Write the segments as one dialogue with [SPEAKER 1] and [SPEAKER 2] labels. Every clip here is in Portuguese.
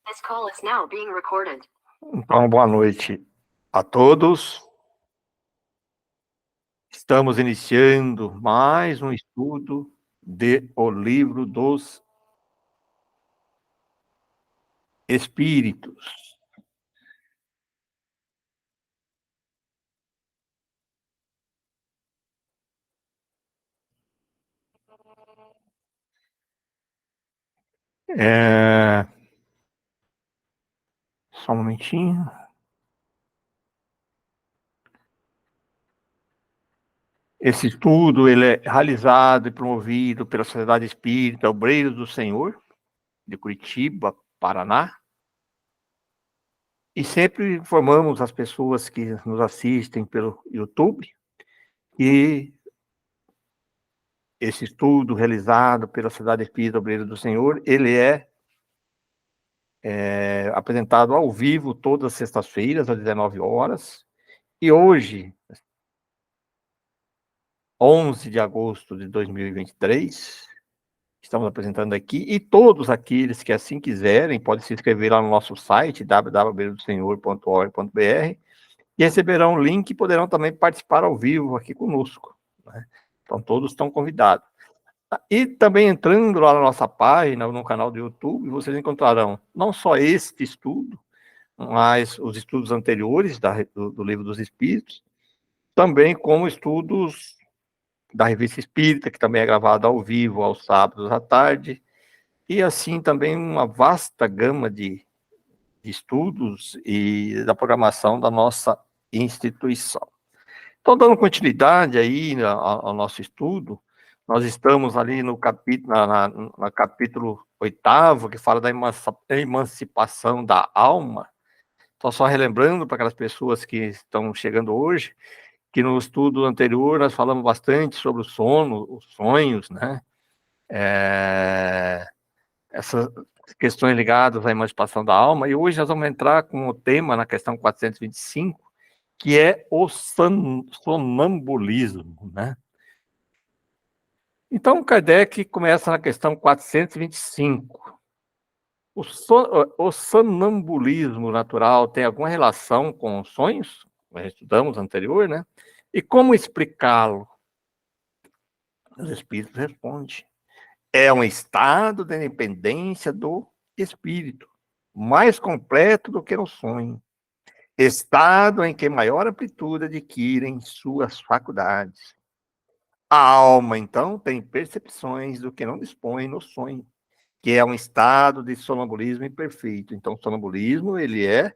[SPEAKER 1] This call is now being recorded.
[SPEAKER 2] Então, boa noite a todos. Estamos iniciando mais um estudo de O Livro dos Espíritos. Só um momentinho. Esse estudo ele é realizado e promovido pela Sociedade Espírita Obreiros do Senhor, de Curitiba, Paraná. E sempre informamos as pessoas que nos assistem pelo YouTube que esse estudo realizado pela Sociedade Espírita Obreiros do Senhor, ele é apresentado ao vivo todas as sextas-feiras, às 19 horas. E hoje, 11 de agosto de 2023, estamos apresentando aqui, e todos aqueles que assim quiserem, podem se inscrever lá no nosso site, www.obreirodosenhor.org.br, e receberão o link e poderão também participar ao vivo aqui conosco, né? Então, todos estão convidados. E também entrando lá na nossa página, no canal do YouTube, vocês encontrarão não só este estudo, mas os estudos anteriores do Livro dos Espíritos, também como estudos da Revista Espírita, que também é gravada ao vivo, aos sábados à tarde, e assim também uma vasta gama de estudos e da programação da nossa instituição. Então, dando continuidade aí ao nosso estudo, nós estamos ali no capítulo, no capítulo 8º, que fala da emancipação da alma. Então, só relembrando para aquelas pessoas que estão chegando hoje, que no estudo anterior nós falamos bastante sobre o sono, os sonhos, né? Essas questões ligadas à emancipação da alma, e hoje nós vamos entrar com o tema na questão 425, que é o sonambulismo, né? Então, Kardec começa na questão 425. O sonambulismo natural tem alguma relação com os sonhos? Nós estudamos anterior, né? E como explicá-lo? Os espíritos respondem. É um estado de independência do espírito, mais completo do que no sonho. Estado em que maior amplitude adquirem suas faculdades. A alma, então, tem percepções do que não dispõe no sonho, que é um estado de sonambulismo imperfeito. Então, o sonambulismo, ele é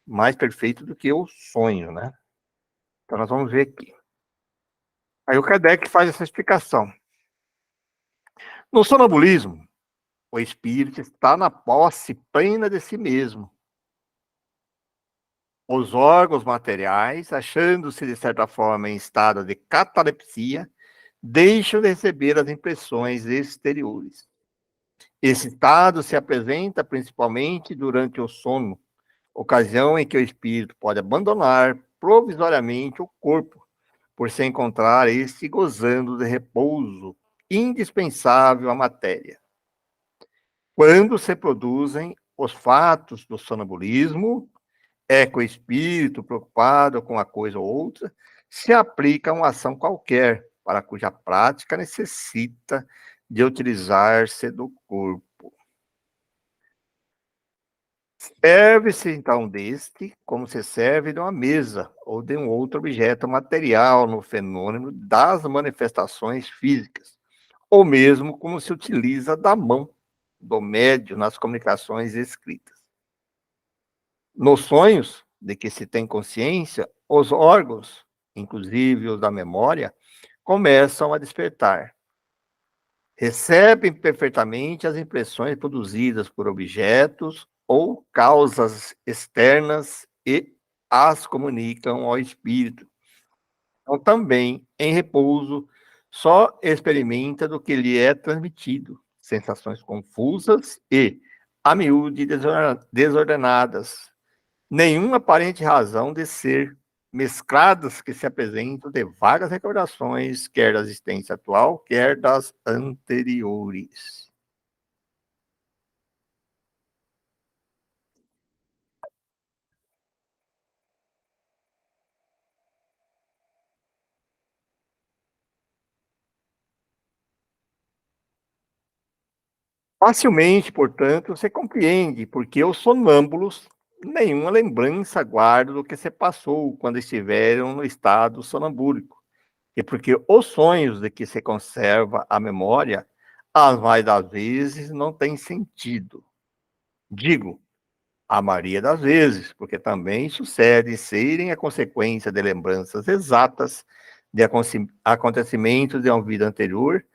[SPEAKER 2] mais perfeito do que o sonho, né? Então, nós vamos ver aqui. Aí o Kardec faz essa explicação. No sonambulismo, o espírito está na posse plena de si mesmo. Os órgãos materiais, achando-se de certa forma em estado de catalepsia, deixam de receber as impressões exteriores. Esse estado se apresenta principalmente durante o sono, ocasião em que o espírito pode abandonar provisoriamente o corpo, por se encontrar este gozando de repouso indispensável à matéria. Quando se produzem os fatos do sonambulismo, é que o espírito, preocupado com uma coisa ou outra, se aplica a uma ação qualquer, para cuja prática necessita de utilizar-se do corpo. Serve-se, então, deste como se serve de uma mesa ou de um outro objeto material no fenômeno das manifestações físicas, ou mesmo como se utiliza da mão do médium nas comunicações escritas. Nos sonhos, de que se tem consciência, os órgãos, inclusive os da memória, começam a despertar. Recebem perfeitamente as impressões produzidas por objetos ou causas externas e as comunicam ao espírito. Então, também, em repouso, só experimenta do que lhe é transmitido, sensações confusas e, a miúde, desordenadas, nenhuma aparente razão de ser, mescladas que se apresentam de vagas recordações, quer da existência atual, quer das anteriores. Facilmente, portanto, você compreende porque os sonâmbulos nenhuma lembrança guardam do que se passou quando estiveram no estado sonambúlico. E porque os sonhos de que se conserva a memória, as mais das vezes, não têm sentido. Digo, a maioria das vezes, porque também sucede serem a consequência de lembranças exatas de acontecimentos de uma vida anterior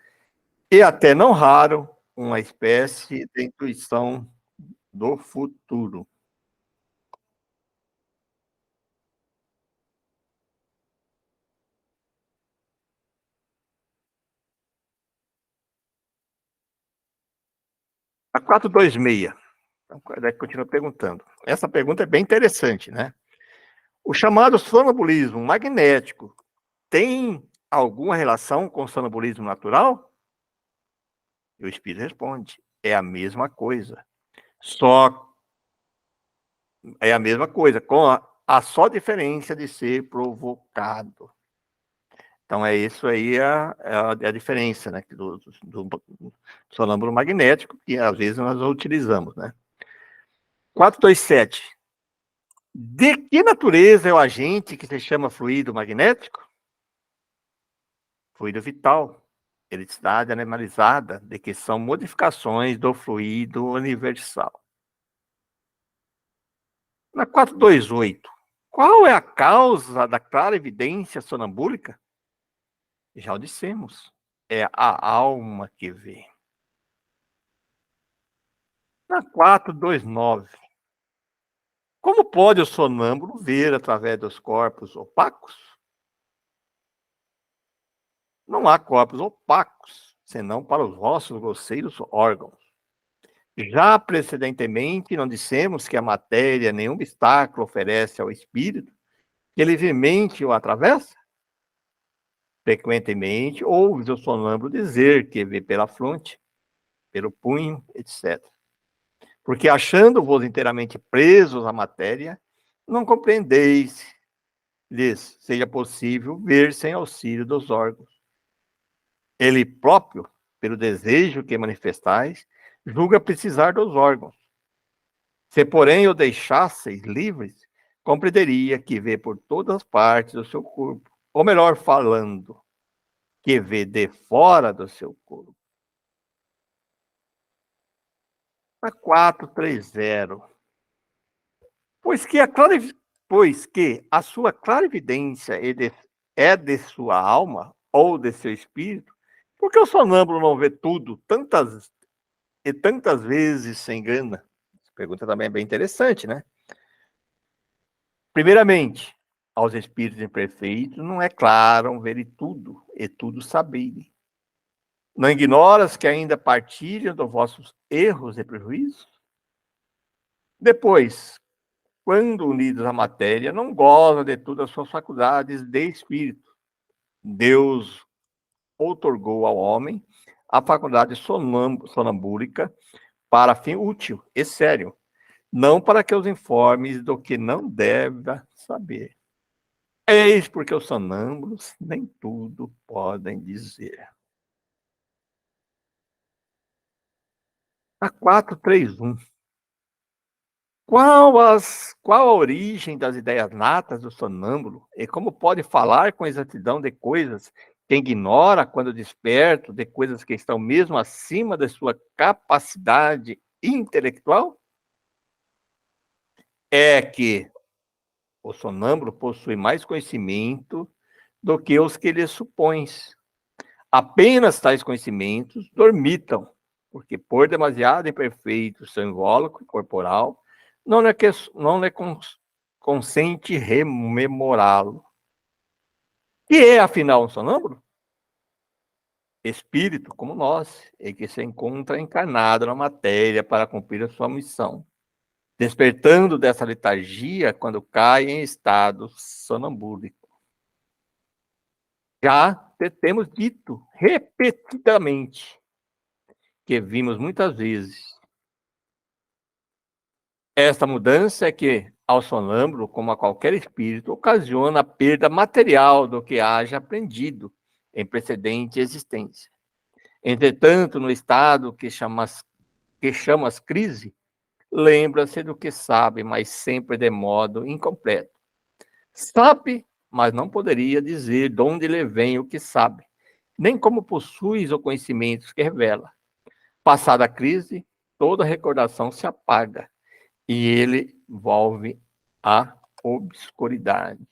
[SPEAKER 2] e até não raro uma espécie de intuição do futuro. A 426. Então, Kardec continua perguntando. Essa pergunta é bem interessante, né? O chamado sonambulismo magnético tem alguma relação com o sonambulismo natural? E o espírito responde: é a mesma coisa. Só é a mesma coisa, com a só diferença de ser provocado. Então, é isso aí a diferença, né? Do sonâmbulo magnético, que às vezes nós utilizamos, né? 427. De que natureza é o agente que se chama fluido magnético? Fluido vital. Eletricidade analisada, de que são modificações do fluido universal. Na 428, qual é a causa da clara evidência sonambúlica? Já o dissemos, é a alma que vê. Na 429, como pode o sonâmbulo ver através dos corpos opacos? Não há corpos opacos, senão para os vossos grosseiros órgãos. Já precedentemente, não dissemos que a matéria nenhum obstáculo oferece ao espírito, que livremente o atravessa? Frequentemente, ouve o sonâmbulo dizer que vê pela fronte, pelo punho, etc. Porque achando-vos inteiramente presos à matéria, não compreendeis lhes seja possível ver sem auxílio dos órgãos. Ele próprio, pelo desejo que manifestais, julga precisar dos órgãos. Se, porém, o deixasseis livres, compreenderia que vê por todas as partes do seu corpo, ou melhor falando, que vê de fora do seu corpo. A 430. Pois que pois que a sua clarividência é de sua alma ou de seu espírito, por que o sonâmbulo não vê tudo tantas vezes se engana? Essa pergunta também é bem interessante, né? Primeiramente, aos espíritos imperfeitos não é claro verem tudo e tudo saberem. Não ignoras que ainda partilham dos vossos erros e prejuízos? Depois, quando unidos à matéria, não gozam de todas as suas faculdades de espírito. Deus outorgou ao homem a faculdade sonambúlica para fim útil e sério, não para que os informes do que não deve saber. Eis porque os sonâmbulos nem tudo podem dizer. A 431. Qual a origem das ideias natas do sonâmbulo e como pode falar com exatidão de coisas que ignora quando desperto, de coisas que estão mesmo acima da sua capacidade intelectual? É que o sonâmbulo possui mais conhecimento do que os que lhe supões. Apenas tais conhecimentos dormitam, porque por demasiado imperfeito seu invólucro corporal, não lhe consente rememorá-lo. Que é, afinal, um sonâmbulo? Espírito, como nós, e que se encontra encarnado na matéria para cumprir a sua missão, despertando dessa letargia quando cai em estado sonambúlico. Já temos dito repetidamente que vimos muitas vezes. Esta mudança é que, ao sonâmbulo, como a qualquer espírito, ocasiona a perda material do que haja aprendido em precedente existência. Entretanto, no estado que que chamas crise, lembra-se do que sabe, mas sempre de modo incompleto. Sabe, mas não poderia dizer de onde lhe vem o que sabe, nem como possuis o conhecimento que revela. Passada a crise, toda recordação se apaga e ele volve à obscuridade.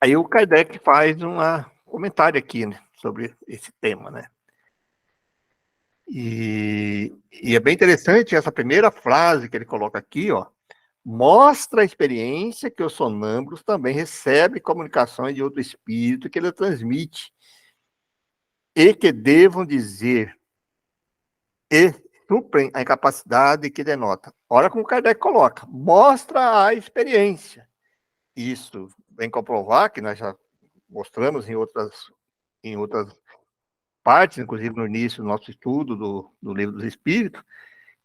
[SPEAKER 2] Aí o Kardec faz um comentário aqui, né, sobre esse tema, né? E é bem interessante essa primeira frase que ele coloca aqui, ó. Mostra a experiência que os sonâmbulos também recebem comunicações de outro espírito que ele transmite e que devam dizer e suprem a incapacidade que denota. Olha como Kardec coloca, mostra a experiência. Isso vem comprovar, que nós já mostramos em outras partes, inclusive no início do nosso estudo do Livro dos Espíritos,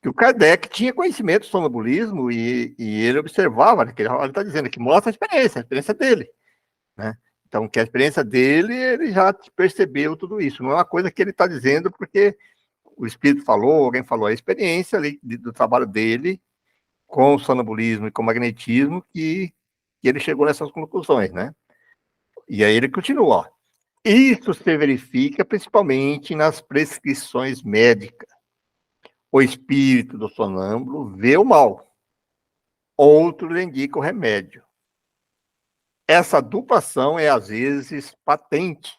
[SPEAKER 2] que o Kardec tinha conhecimento do sonambulismo e ele observava, né, que ele está dizendo que mostra a experiência dele, né? Então, que a experiência dele, ele já percebeu tudo isso. Não é uma coisa que ele está dizendo porque o espírito falou, alguém falou, a experiência ali do trabalho dele com o sonambulismo e com o magnetismo que ele chegou nessas conclusões, né? E aí ele continua, ó. Isso se verifica principalmente nas prescrições médicas. O espírito do sonâmbulo vê o mal, outro lhe indica o remédio. Essa dupla ação é às vezes patente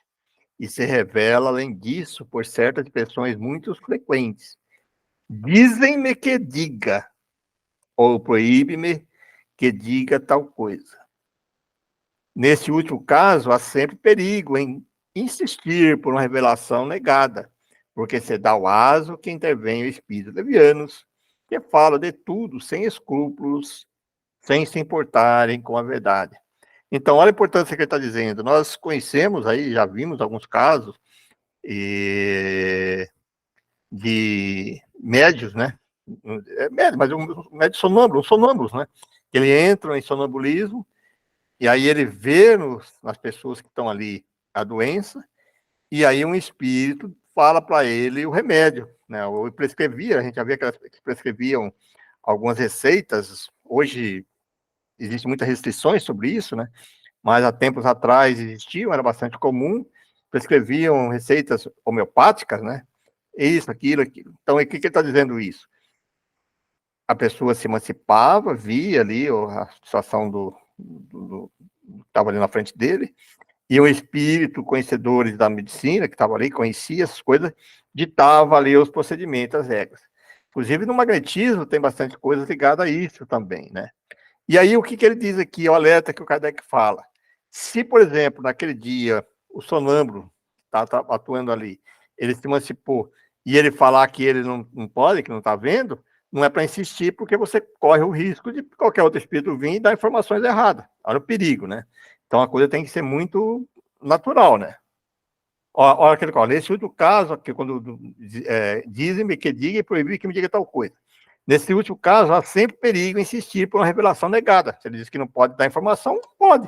[SPEAKER 2] e se revela, além disso, por certas expressões muito frequentes. Dizem-me que diga, ou proíbe-me que diga tal coisa. Nesse último caso, há sempre perigo em insistir por uma revelação negada, porque se dá o aso que intervém o espírito levianos, que fala de tudo sem escrúpulos, sem se importarem com a verdade. Então, olha a importância que ele está dizendo. Nós conhecemos aí, já vimos alguns casos de médios, né? Médio, mas um médio sonâmbulos, né? Que ele entra em sonambulismo e aí ele vê nas pessoas que estão ali a doença, e aí um espírito fala para ele o remédio, né? Ou prescrevia, a gente já via que elas prescreviam algumas receitas. Hoje existem muitas restrições sobre isso, né? Mas há tempos atrás existiam, era bastante comum, prescreviam receitas homeopáticas, né? Isso, aquilo, aquilo. Então, o que ele está dizendo isso? A pessoa se emancipava, via ali a situação estava ali na frente dele, e o espírito, conhecedores da medicina, que estava ali, conhecia essas coisas, ditava ali os procedimentos, as regras. Inclusive, no magnetismo tem bastante coisa ligada a isso também, né? E aí, o que ele diz aqui, o alerta que o Kardec fala? Se, por exemplo, naquele dia, o sonâmbulo está atuando ali, ele se emancipou, e ele falar que ele não pode, que não está vendo, não é para insistir, porque você corre o risco de qualquer outro espírito vir e dar informações erradas. Olha o perigo, né? Então, a coisa tem que ser muito natural, né? Olha que ele fala, nesse último caso, aqui, quando dizem-me que diga e proibir que me diga tal coisa. Nesse último caso, há sempre perigo em insistir por uma revelação negada. Se ele diz que não pode dar informação, pode.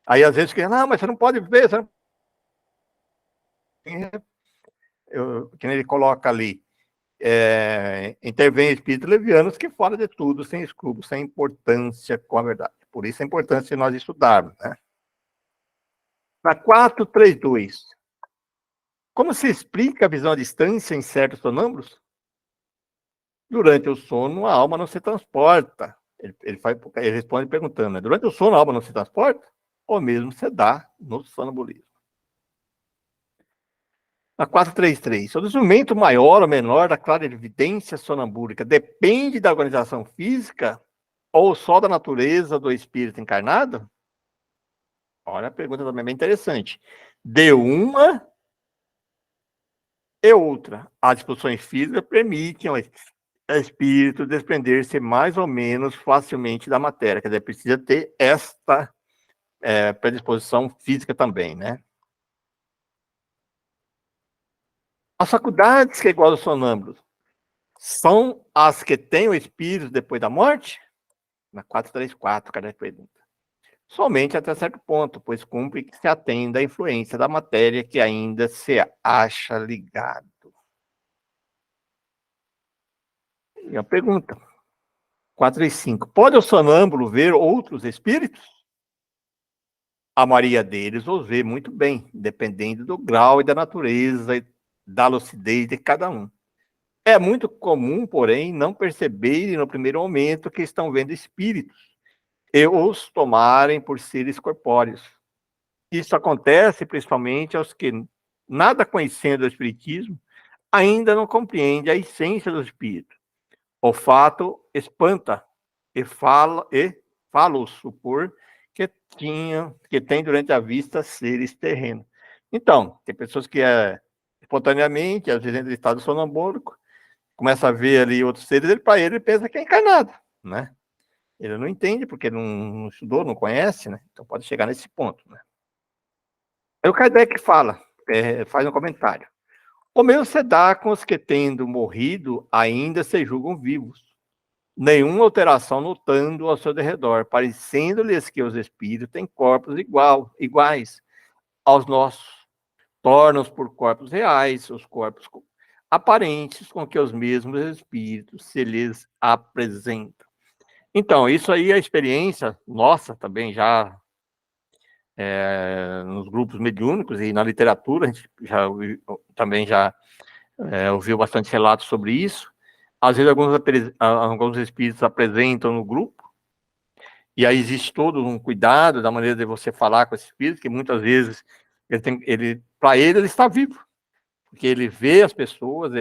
[SPEAKER 2] Aí, às vezes, não, mas você não pode ver. Você não... que ele coloca ali, intervém espíritos levianos que fala de tudo, sem escrúpulos, sem importância com a verdade. Por isso a importância de nós estudarmos, né? Na 432, como se explica a visão à distância em certos sonâmbulos? Durante o sono, a alma não se transporta. Ele responde perguntando, né? Durante o sono, a alma não se transporta? Ou mesmo se dá no sonambulismo? Na 433, o desenvolvimento maior ou menor da clarividência sonambúlica depende da organização física ou só da natureza do espírito encarnado? Olha, a pergunta também é bem interessante. De uma e outra, as disposições físicas permitem ao espírito desprender-se mais ou menos facilmente da matéria. Quer dizer, precisa ter esta predisposição física também, né? As faculdades que é igual aos sonâmbulos são as que têm o espírito depois da morte? Na 434, cada pergunta. Somente até certo ponto, pois cumpre que se atenda à influência da matéria que ainda se acha ligado. E a pergunta, 4 e 5. Pode o sonâmbulo ver outros espíritos? A maioria deles os vê muito bem, dependendo do grau e da natureza e da lucidez de cada um. É muito comum, porém, não perceberem no primeiro momento que estão vendo espíritos e os tomarem por seres corpóreos. Isso acontece principalmente aos que, nada conhecendo o espiritismo, ainda não compreende a essência do espírito. O fato espanta e fala-os supor que tem durante a vista seres terrenos. Então, tem pessoas que espontaneamente, às vezes em estado sonambólico, começa a ver ali outros seres, para ele pensa que é encarnado, né? Ele não entende porque não estudou, não conhece, né? Então pode chegar nesse ponto, né? Aí o Kardec faz um comentário. O mesmo se dá com os que, tendo morrido, ainda se julgam vivos, nenhuma alteração notando ao seu derredor, parecendo-lhes que os espíritos têm corpos iguais aos nossos, tornam-os por corpos reais, os corpos aparentes com que os mesmos espíritos se lhes apresentam. Então, isso aí é a experiência nossa também, já nos grupos mediúnicos e na literatura, a gente também já ouviu bastante relatos sobre isso. Às vezes, alguns espíritos apresentam no grupo, e aí existe todo um cuidado da maneira de você falar com esse espírito, que muitas vezes para ele está vivo, porque ele vê as pessoas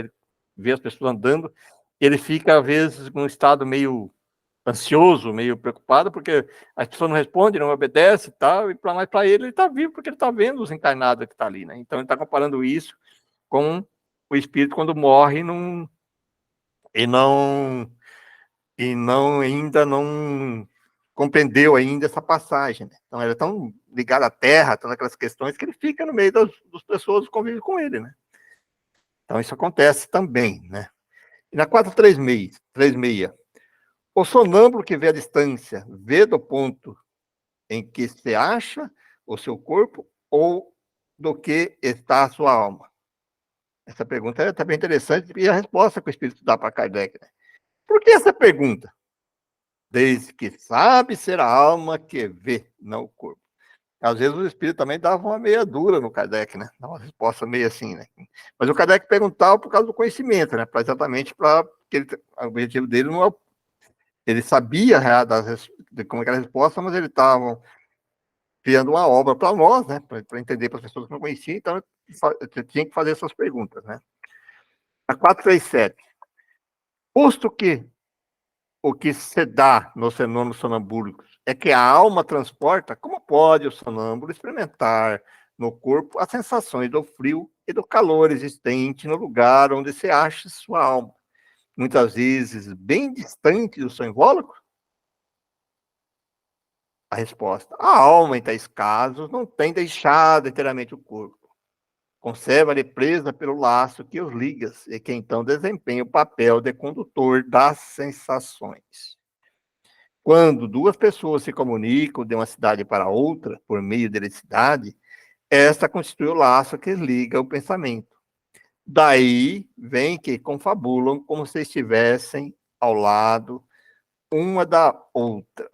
[SPEAKER 2] andando, ele fica, às vezes, num estado meio ansioso, meio preocupado, porque as pessoas não respondem, não obedecem e tal, mas para ele está vivo, porque ele está vendo os encarnados que está ali, né? Então ele está comparando isso com o espírito quando morre e ainda não compreendeu ainda essa passagem, né? Então ele é tão ligado à terra, todas aquelas questões, que ele fica no meio das pessoas que convivem com ele, né? Então isso acontece também, né? E na 436, o sonâmbulo que vê a distância, vê do ponto em que se acha o seu corpo ou do que está a sua alma? Essa pergunta é também interessante e a resposta que o Espírito dá para Kardec, né? Por que essa pergunta? Desde que sabe ser a alma que vê, não o corpo. Às vezes o Espírito também dava uma meia dura no Kardec, né? Dá uma resposta meio assim, né? Mas o Kardec perguntava por causa do conhecimento, né? Exatamente para que o objetivo dele não é. Ele sabia de como era a resposta, mas ele estava criando uma obra para nós, né? Para entender para as pessoas que não conheciam, então eu tinha que fazer essas perguntas, né? A 437. Posto que o que se dá nos fenômenos sonambúlicos é que a alma transporta, como pode o sonâmbulo experimentar no corpo as sensações do frio e do calor existente no lugar onde se acha sua alma, muitas vezes bem distante do seu invólucro? A resposta: a alma, em tais casos, não tem deixado inteiramente o corpo. Conserva-lhe presa pelo laço que os liga, e que então desempenha o papel de condutor das sensações. Quando duas pessoas se comunicam de uma cidade para outra por meio de eletricidade, esta constitui o laço que liga o pensamento. Daí vem que confabulam como se estivessem ao lado uma da outra.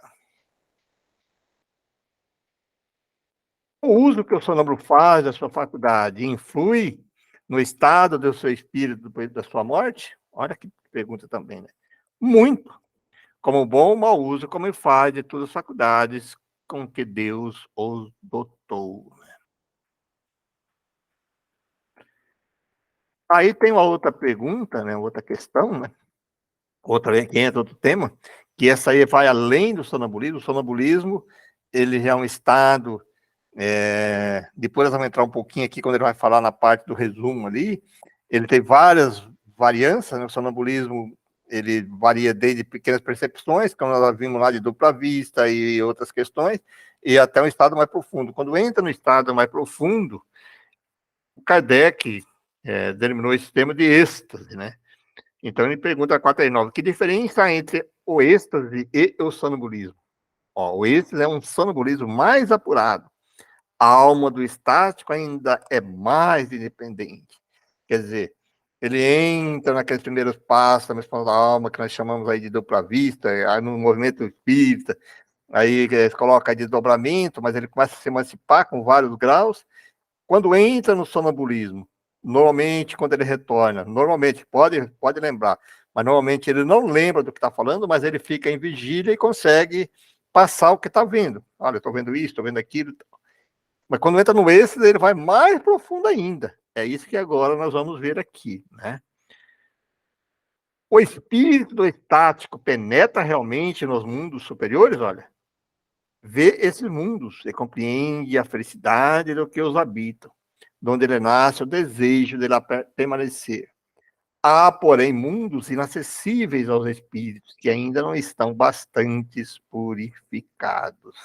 [SPEAKER 2] O uso que o sonâmbulo faz da sua faculdade influi no estado do seu espírito depois da sua morte? Olha que pergunta também, né? Muito. Como bom ou mau uso, como ele faz de todas as faculdades com que Deus os dotou. Aí tem uma outra pergunta, né? Outra questão, né? Outra que entra outro tema, que essa aí vai além do sonambulismo. O sonambulismo, ele é um estado. Depois nós vamos entrar um pouquinho aqui, quando ele vai falar na parte do resumo ali, ele tem várias variâncias, né? O sonambulismo, ele varia desde pequenas percepções, como nós vimos lá de dupla vista e outras questões, e até um estado mais profundo. Quando entra no estado mais profundo, o Kardec denominou esse termo de êxtase, né? Então ele pergunta a 49, que diferença há entre o êxtase e o sonambulismo? O êxtase é um sonambulismo mais apurado. A alma do estático ainda é mais independente. Quer dizer, ele entra naqueles primeiros passos da expansão da alma, que nós chamamos aí de dupla vista, aí no movimento espírita, aí eles colocam aí desdobramento, mas ele começa a se emancipar com vários graus. Quando entra no sonambulismo, normalmente quando ele retorna, normalmente, pode lembrar, mas normalmente ele não lembra do que está falando, mas ele fica em vigília e consegue passar o que está vendo. Olha, eu estou vendo isso, estou vendo aquilo. Mas quando entra no êxtase, ele vai mais profundo ainda. É isso que agora nós vamos ver aqui, né? O espírito do estático penetra realmente nos mundos superiores, olha, vê esses mundos e compreende a felicidade do que os habitam, donde ele nasce o desejo de lá permanecer. Há, porém, mundos inacessíveis aos espíritos que ainda não estão bastante purificados.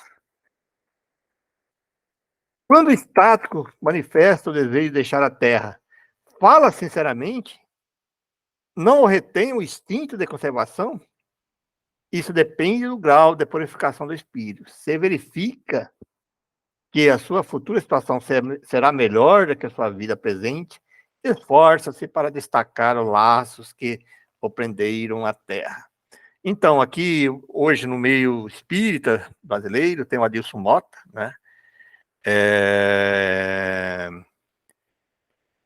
[SPEAKER 2] Quando o estático manifesta o desejo de deixar a Terra, fala sinceramente? Não retém o instinto de conservação? Isso depende do grau de purificação do espírito. Se verifica que a sua futura situação será melhor do que a sua vida presente, esforça-se para destacar os laços que o prenderam à terra. Então, aqui, hoje, no meio espírita brasileiro, tem o Adilson Mota, né?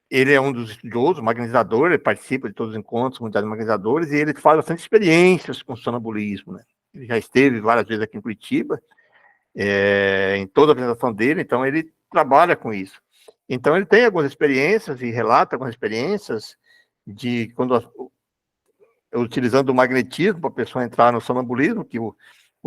[SPEAKER 2] Ele é um dos estudiosos, magnetizador, ele participa de todos os encontros, comunidades de magnetizadores, e ele faz bastante experiências com sonambulismo, né? Ele já esteve várias vezes aqui em Curitiba, em toda a apresentação dele, então ele trabalha com isso. Então ele tem algumas experiências e relata algumas experiências de quando utilizando o magnetismo para a pessoa entrar no sonambulismo, que o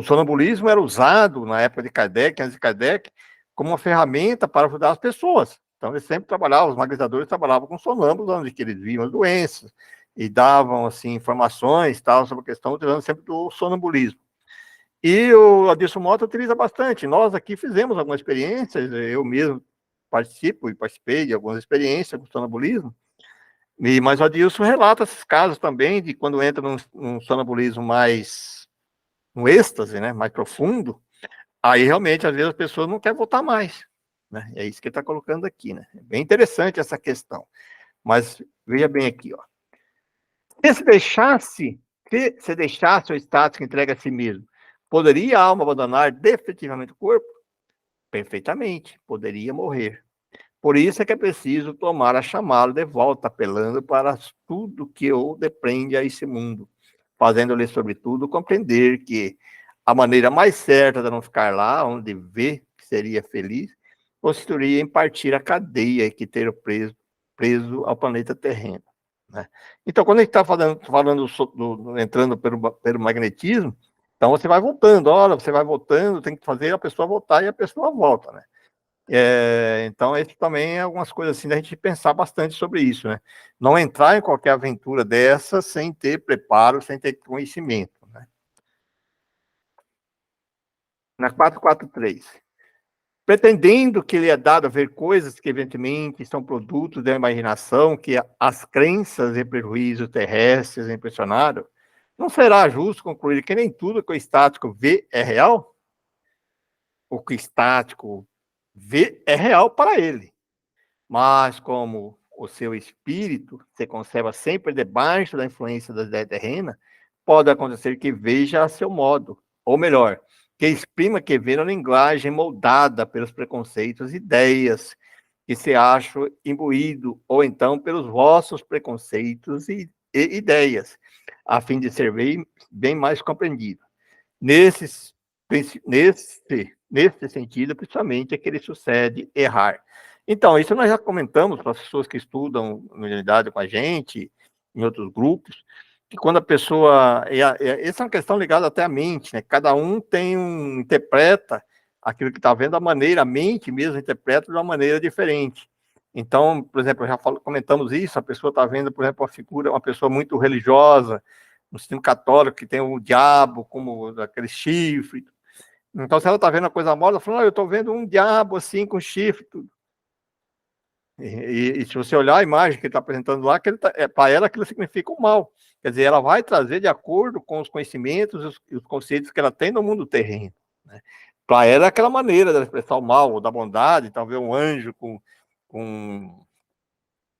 [SPEAKER 2] sonambulismo era usado na época de Kardec, antes de Kardec, como uma ferramenta para ajudar as pessoas. Então eles sempre trabalhavam, os magnetizadores trabalhavam com sonâmbulos, onde que eles viam as doenças e davam assim informações tal sobre a questão, utilizando sempre do sonambulismo. E o Adilson Mota utiliza bastante. Nós aqui fizemos algumas experiências, eu mesmo participo e participei de algumas experiências com sonambulismo, mas o Adilson relata esses casos também, de quando entra num sonambulismo mais, no êxtase, né, mais profundo, aí realmente, às vezes, as pessoas não querem voltar mais. Né? É isso que ele está colocando aqui. Né? É bem interessante essa questão. Mas veja bem aqui, ó. Se deixasse o status que entrega a si mesmo, poderia a alma abandonar definitivamente o corpo? Perfeitamente, poderia morrer. Por isso é que é preciso tomar a chamá-lo de volta, apelando para tudo que o deprende a esse mundo, fazendo-lhe, sobretudo, compreender que a maneira mais certa de não ficar lá, onde vê que seria feliz, consistiria em partir a cadeia que ter preso ao planeta terreno. Né? Então, quando a gente está entrando pelo magnetismo, então você vai voltando, olha, você vai voltando, tem que fazer a pessoa voltar e a pessoa volta, né? Então, esse também é algumas coisas assim da gente pensar bastante sobre isso, né? Não entrar em qualquer aventura dessa sem ter preparo, sem ter conhecimento, né? Na 443. Pretendendo que lhe é dado a ver coisas que, evidentemente, são produtos da imaginação, que as crenças e prejuízos terrestres impressionaram, não será justo concluir que nem tudo que o estático vê é real? O que o estático vê é real para ele. Mas como o seu espírito se conserva sempre debaixo da influência da ideia terrena, pode acontecer que veja a seu modo, ou melhor, que exprima que vê na linguagem moldada pelos preconceitos e ideias que se acham imbuído, ou então pelos vossos preconceitos e ideias, a fim de ser bem mais compreendido. Nesse, nesse sentido, principalmente, é que ele sucede errar. Então, isso nós já comentamos para as pessoas que estudam na unidade com a gente, em outros grupos, que quando a pessoa... essa é uma questão ligada até à mente, né? Cada um interpreta aquilo que está vendo, a mente mesmo interpreta de uma maneira diferente. Então, por exemplo, comentamos isso, a pessoa está vendo, por exemplo, uma pessoa muito religiosa, no sistema católico, que tem o diabo como aquele chifre. Então, se ela está vendo a coisa mal, ela fala, eu estou vendo um diabo assim, com chifre, tudo. E se você olhar a imagem que ele está apresentando lá, para ela aquilo significa o mal. Quer dizer, ela vai trazer de acordo com os conhecimentos e os conceitos que ela tem no mundo terreno. Né? Para ela é aquela maneira de expressar o mal, ou da bondade, talvez um anjo com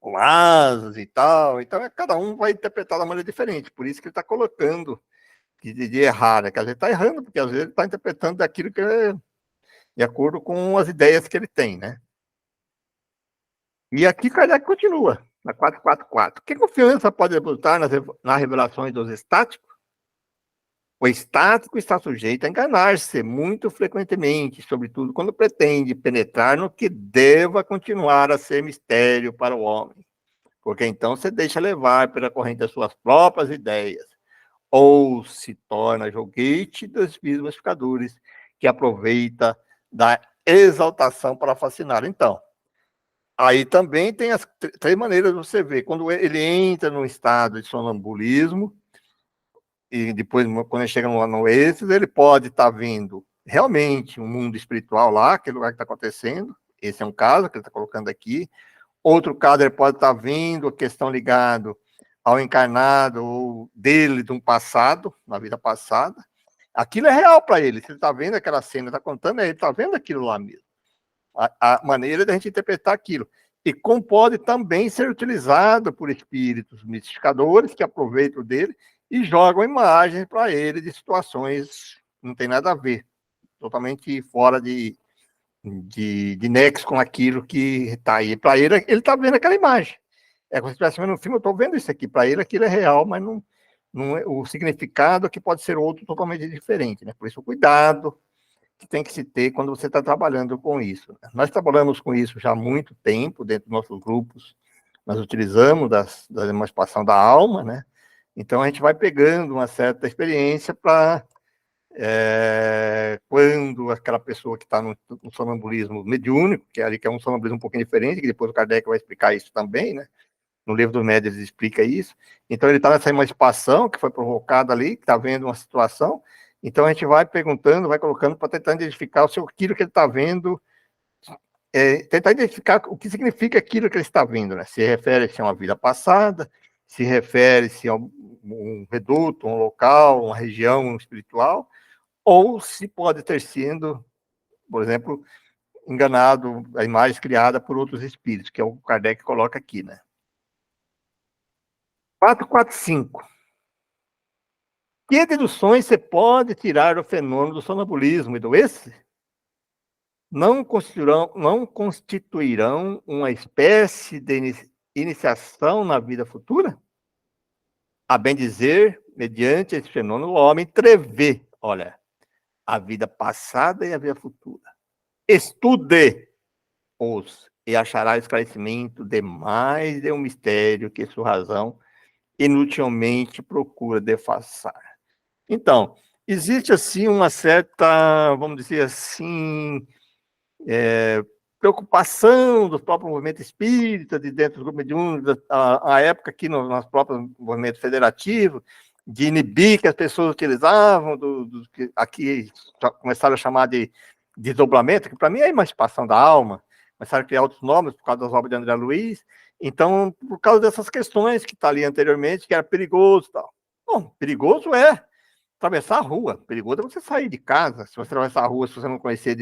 [SPEAKER 2] com asas e tal. Então, cada um vai interpretar de uma maneira diferente. Por isso que ele está colocando de errar, né? Que às vezes está errando, porque às vezes ele está interpretando daquilo que é de acordo com as ideias que ele tem, né? E aqui Kardec continua, na 444. Que confiança pode depositar nas revelações dos estáticos? O estático está sujeito a enganar-se muito frequentemente, sobretudo quando pretende penetrar no que deva continuar a ser mistério para o homem, porque então se deixa levar pela corrente das suas próprias ideias, ou se torna joguete dos espíritos modificadores, que aproveita da exaltação para fascinar. Então, aí também tem as três maneiras de você ver. Quando ele entra num estado de sonambulismo, e depois, quando ele chega no êxtase, ele pode estar vendo realmente um mundo espiritual lá, aquele lugar que está acontecendo. Esse é um caso que ele está colocando aqui. Outro caso, ele pode estar vendo a questão ligada ao encarnado ou dele de um passado, na vida passada. Aquilo é real para ele. Se ele está vendo aquela cena, está contando, ele está vendo aquilo lá mesmo. A maneira da gente interpretar aquilo. E como pode também ser utilizado por espíritos mistificadores que aproveitam dele e jogam imagens para ele de situações que não tem nada a ver, totalmente fora de nexo com aquilo que está aí. Para ele está vendo aquela imagem. É como se estivesse vendo um filme, eu estou vendo isso aqui. Para ele aquilo é real, mas não é o significado que pode ser outro totalmente diferente. Né? Por isso, o cuidado que tem que se ter quando você está trabalhando com isso. Nós trabalhamos com isso já há muito tempo, dentro dos nossos grupos, nós utilizamos da emancipação da alma, né? Então, a gente vai pegando uma certa experiência para, quando aquela pessoa que está no sonambulismo mediúnico, que é um sonambulismo um pouquinho diferente, que depois o Kardec vai explicar isso também, né? No livro dos médiuns ele explica isso. Então, ele está nessa emancipação que foi provocada ali, que está vendo uma situação. Então, a gente vai perguntando, vai colocando para tentar identificar aquilo que ele está vendo, tentar identificar o que significa aquilo que ele está vendo, né? Se refere-se a uma vida passada, se refere-se a um reduto, um local, uma região espiritual, ou se pode ter sido, por exemplo, enganado, a imagem criada por outros espíritos, que é o que Kardec coloca aqui, né? 445. Que deduções você pode tirar do fenômeno do sonambulismo e do êxtase? Não constituirão uma espécie de iniciação na vida futura? A bem dizer, mediante esse fenômeno, o homem prevê, olha, a vida passada e a vida futura. Estude-os e achará esclarecimento de mais de um mistério que sua razão inutilmente procura defaçar. Então, existe assim uma certa, vamos dizer assim, preocupação do próprio movimento espírita, de dentro do grupo mediúnico, a época aqui no nosso próprio movimento federativo, de inibir que as pessoas utilizavam, que aqui começaram a chamar de desdobramento, que para mim é a emancipação da alma, começaram a criar outros nomes por causa das obras de André Luiz. Então, por causa dessas questões que está ali anteriormente, que era perigoso e tal. Bom, perigoso é atravessar a rua, perigoso é você sair de casa, se você atravessar a rua, se você não conhecer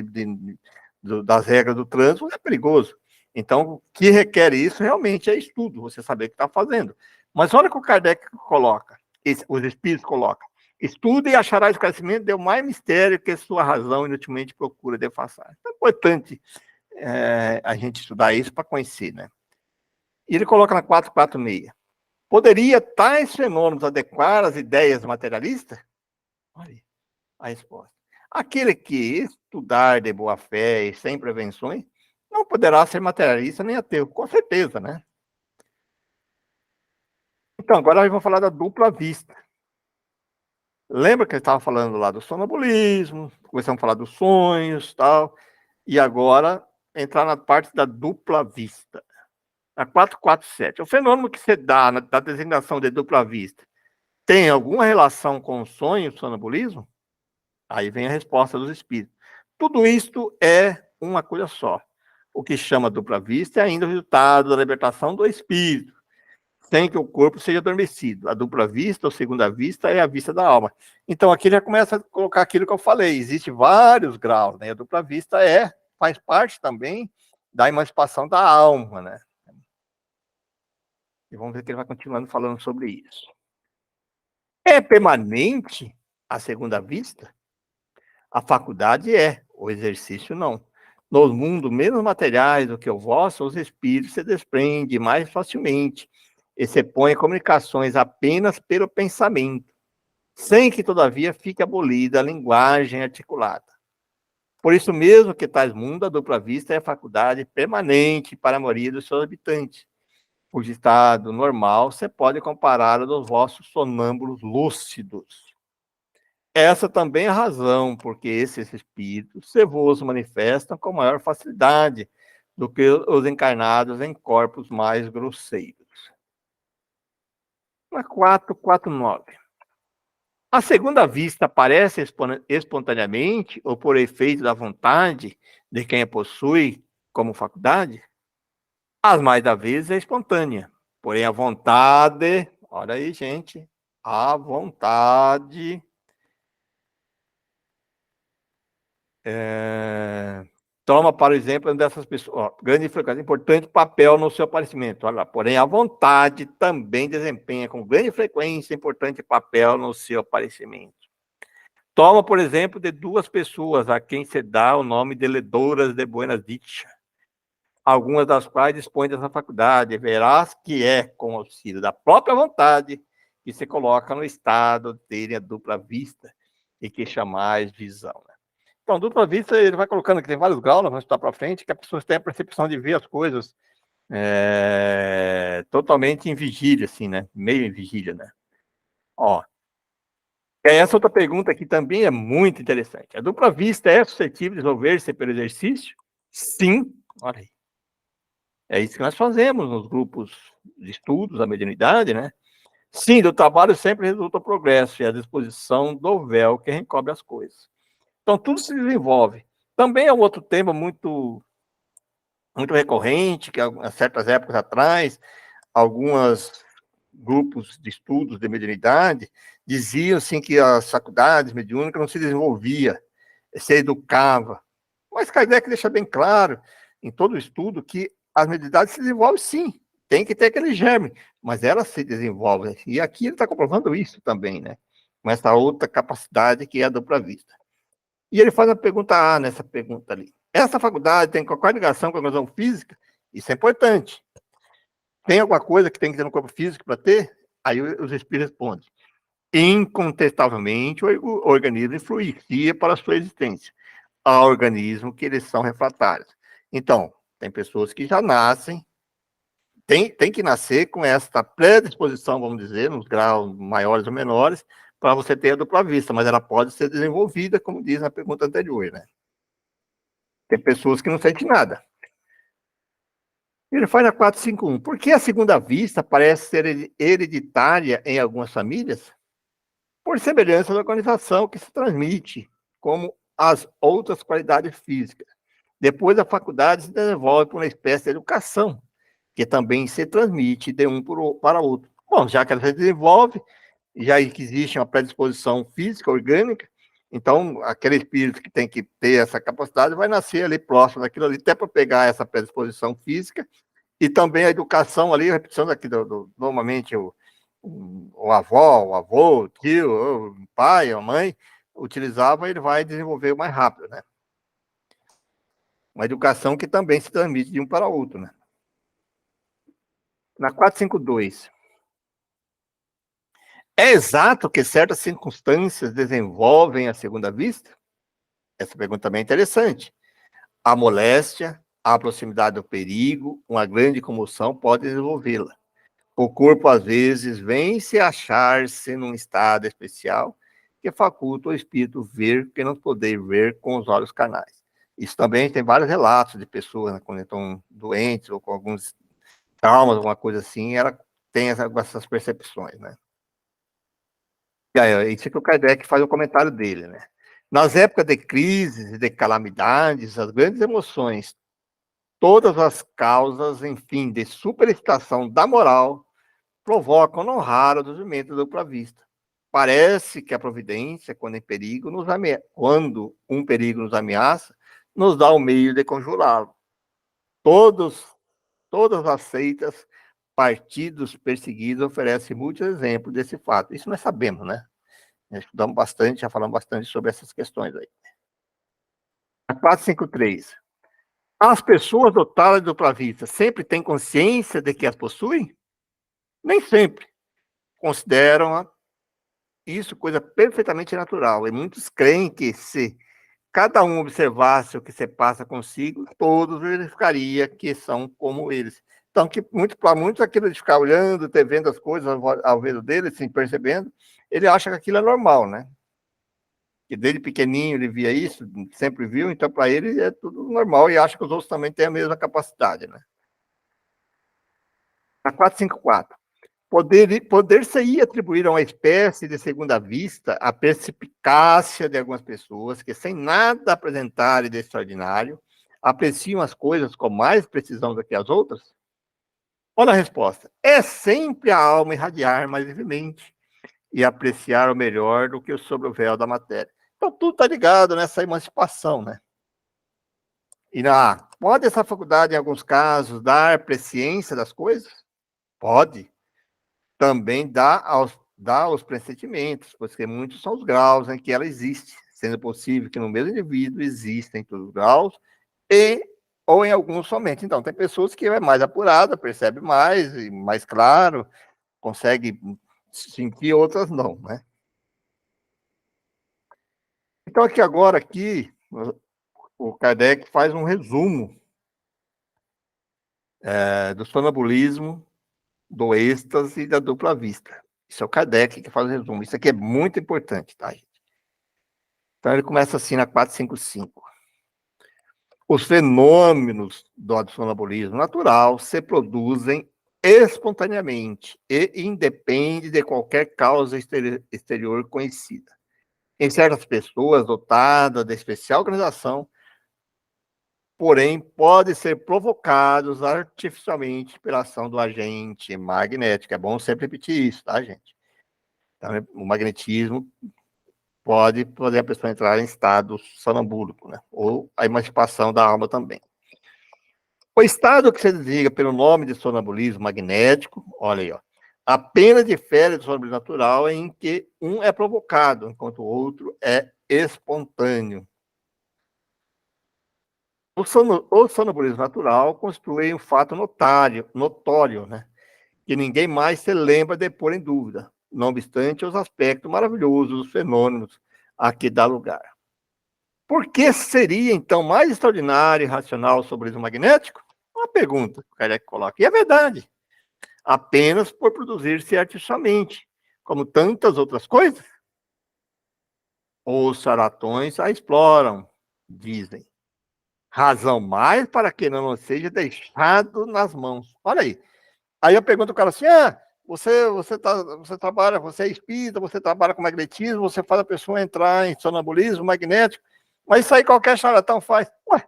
[SPEAKER 2] das regras do trânsito, é perigoso. Então, o que requer isso realmente é estudo, você saber o que está fazendo. Mas olha o que o Kardec coloca, os espíritos colocam. Estude e achará esclarecimento de mais mistério que sua razão inutilmente procura defaçar. É importante a gente estudar isso para conhecer, né? E ele coloca na 446. Poderia tais fenômenos adequar as ideias materialistas? Olha a resposta. Aquele que estudar de boa fé e sem prevenções não poderá ser materialista nem ateu, com certeza, né? Então, agora nós vamos falar da dupla vista. Lembra que eu estava falando lá do sonambulismo, começamos a falar dos sonhos, tal, e agora entrar na parte da dupla vista. A 447. O fenômeno que se dá da designação de dupla vista tem alguma relação com o sonho, o sonambulismo? Aí vem a resposta dos espíritos. Tudo isto é uma coisa só. O que chama dupla vista é ainda o resultado da libertação do espírito, sem que o corpo seja adormecido. A dupla vista, ou segunda vista, é a vista da alma. Então, aqui já começa a colocar aquilo que eu falei. Existem vários graus, né? A dupla vista faz parte também da emancipação da alma, né? E vamos ver que ele vai continuando falando sobre isso. É permanente a segunda vista? A faculdade é, o exercício não. Nos mundos menos materiais do que o vosso, os espíritos se desprendem mais facilmente e se põem em comunicações apenas pelo pensamento, sem que, todavia, fique abolida a linguagem articulada. Por isso mesmo que tais mundos, a dupla vista é a faculdade permanente para a maioria dos seus habitantes, cujo estado normal você pode comparar ao dos vossos sonâmbulos lúcidos. Essa também é a razão porque esses espíritos se vos manifestam com maior facilidade do que os encarnados em corpos mais grosseiros. Na 449. A segunda vista aparece espontaneamente ou por efeito da vontade de quem a possui como faculdade? As mais da vez é espontânea. Porém, a vontade, olha aí, gente, a vontade toma, por exemplo, dessas pessoas, grande frequência, importante papel no seu aparecimento. Olha lá, porém, a vontade também desempenha com grande frequência importante papel no seu aparecimento. Toma, por exemplo, de duas pessoas a quem se dá o nome de ledoras de buenas dicha, algumas das quais dispõem dessa faculdade, verás que é com auxílio da própria vontade que se coloca no estado de terem a dupla vista e que chamais visão. Né? Então, dupla vista, ele vai colocando que tem vários graus, nós vamos estudar para frente, que a pessoa tem a percepção de ver as coisas totalmente em vigília, assim, né? Meio em vigília, né? Ó, essa outra pergunta aqui também é muito interessante. A dupla vista é suscetível de desenvolver-se pelo exercício? Sim. Olha aí. É isso que nós fazemos nos grupos de estudos da mediunidade, né? Sim, do trabalho sempre resulta o progresso e a disposição do véu que recobre as coisas. Então, tudo se desenvolve. Também é um outro tema muito recorrente, que há certas épocas atrás, alguns grupos de estudos de mediunidade diziam assim, que as faculdades mediúnicas não se desenvolvia, se educava. Mas Kardec deixa bem claro, em todo o estudo, que as mediunidades se desenvolvem sim, tem que ter aquele germe, mas elas se desenvolvem. E aqui ele está comprovando isso também, né? Com essa outra capacidade que é a dupla vista. E ele faz a pergunta A nessa pergunta ali. Essa faculdade tem qualquer ligação com a organismo física? Isso é importante. Tem alguma coisa que tem que ter no corpo físico para ter? Aí os espíritos respondem. Incontestavelmente, o organismo influencia para a sua existência. Há organismos que eles são refratários. Então, tem pessoas que já nascem, tem que nascer com essa predisposição, vamos dizer, nos graus maiores ou menores, para você ter a dupla vista, mas ela pode ser desenvolvida, como diz na pergunta anterior, né? Tem pessoas que não sentem nada. Ele faz na 451. Por que a segunda vista parece ser hereditária em algumas famílias? Por semelhança da organização que se transmite, como as outras qualidades físicas. Depois, a faculdade se desenvolve por uma espécie de educação, que também se transmite de um para outro. Bom, já que ela se desenvolve, já que existe uma predisposição física, orgânica, então aquele espírito que tem que ter essa capacidade vai nascer ali próximo daquilo ali, até para pegar essa predisposição física, e também a educação ali, repetindo aqui, normalmente o avó, o avô, o tio, o pai, a mãe, utilizava, ele vai desenvolver mais rápido, né? Uma educação que também se transmite de um para outro, né? Na 452. É exato que certas circunstâncias desenvolvem a segunda vista? Essa pergunta também é interessante. A moléstia, a proximidade do perigo, uma grande comoção pode desenvolvê-la. O corpo, às vezes, vem se achar-se num estado especial que faculta o espírito ver que não poder ver com os olhos carnais. Isso também tem vários relatos de pessoas, né, quando estão doentes ou com alguns traumas, alguma coisa assim, ela tem essas percepções, né? E aí, isso que o Kardec faz o comentário dele, né? Nas épocas de crises e de calamidades, as grandes emoções, todas as causas, enfim, de superexcitação da moral, provocam não raro o desenvolvimento da dupla vista. Parece que a providência, quando quando um perigo nos ameaça, nos dá o meio de conjurá-lo. Todas as seitas partidos perseguidos oferecem muitos exemplos desse fato. Isso nós sabemos, né? Nós estudamos bastante, já falamos bastante sobre essas questões aí. A 453. As pessoas dotadas de dupla vista sempre têm consciência de que as possuem? Nem sempre. Consideram isso coisa perfeitamente natural. E muitos creem que se cada um observasse o que se passa consigo, todos verificaria que são como eles. Então, que para muitos aquilo de ficar olhando, vendo as coisas ao ver dele, sem percebendo, ele acha que aquilo é normal, né? Que desde pequenininho ele via isso, sempre viu, então para ele é tudo normal e acha que os outros também têm a mesma capacidade, né? A 454. Poder-se-ia atribuir a uma espécie de segunda vista a perspicácia de algumas pessoas que, sem nada apresentarem de extraordinário, apreciam as coisas com mais precisão do que as outras? Olha a resposta. É sempre a alma irradiar mais livremente e apreciar o melhor do que sobre o véu da matéria. Então, tudo está ligado nessa emancipação, né? E pode essa faculdade, em alguns casos, dar presciência das coisas? Pode. Também dá aos pressentimentos, porque muitos são os graus em que ela existe, sendo possível que no mesmo indivíduo existem todos os graus, ou em alguns somente. Então, tem pessoas que é mais apurada, percebe mais, e mais claro, consegue sentir, outras não, né? Então, aqui, o Kardec faz um resumo do sonambulismo, do êxtase e da dupla vista. Isso é o Kardec que faz o resumo. Isso aqui é muito importante, tá, gente? Então, ele começa assim na 455. Os fenômenos do sonambulismo natural se produzem espontaneamente e independem de qualquer causa exterior conhecida. Em certas pessoas dotadas de especial organização, porém, podem ser provocados artificialmente pela ação do agente magnético. É bom sempre repetir isso, tá, gente? Então, o magnetismo pode fazer a pessoa entrar em estado sonambúlico, né? Ou a emancipação da alma também. O estado que se designa pelo nome de sonambulismo magnético, olha aí, ó, apenas difere do sonambulismo natural em que um é provocado, enquanto o outro é espontâneo. O sonambulismo natural constitui um fato notório, né? Que ninguém mais se lembra de pôr em dúvida, não obstante os aspectos maravilhosos dos fenômenos a que dá lugar. Por que seria, então, mais extraordinário e racional o sonambulismo magnético? Uma pergunta que o Kardec coloca. E é verdade. Apenas por produzir-se artificialmente, como tantas outras coisas. Os charlatões a exploram, dizem. Razão mais para que não seja deixado nas mãos. Olha aí. Aí eu pergunto ao cara assim, você trabalha, você é espírita, você trabalha com magnetismo, você faz a pessoa entrar em sonambulismo magnético, mas isso aí qualquer charlatão faz. Ué,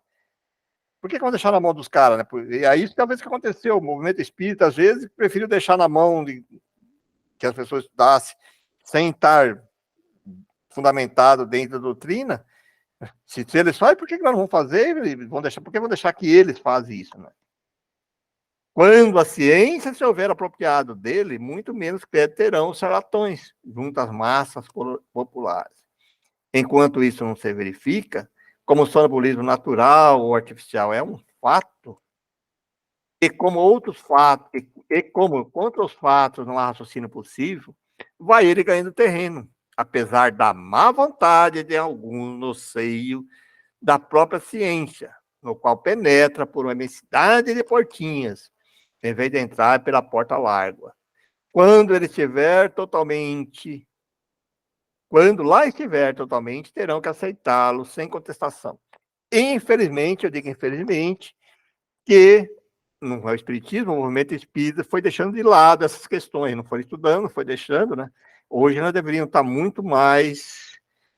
[SPEAKER 2] por que vão deixar na mão dos caras, né? E aí isso talvez que aconteceu, o movimento espírita, às vezes, preferiu deixar na mão que as pessoas estudassem, sem estar fundamentado dentro da doutrina. Se eles fazem, por que nós não vamos fazer? Por que vão deixar que eles fazem isso, né? Quando a ciência se houver apropriado dele, muito menos crédito terão os charlatões junto às massas populares. Enquanto isso não se verifica, como o sonambulismo natural ou artificial é um fato, e como outros fatos, e como contra os fatos não há raciocínio possível, vai ele ganhando terreno, apesar da má vontade de alguns no seio da própria ciência, no qual penetra por uma imensidade de portinhas, em vez de entrar pela porta larga. Quando lá estiver totalmente, terão que aceitá-lo sem contestação. Infelizmente, eu digo infelizmente, que no Espiritismo, o movimento espírita foi deixando de lado essas questões, não foi estudando, foi deixando, né? Hoje nós deveríamos estar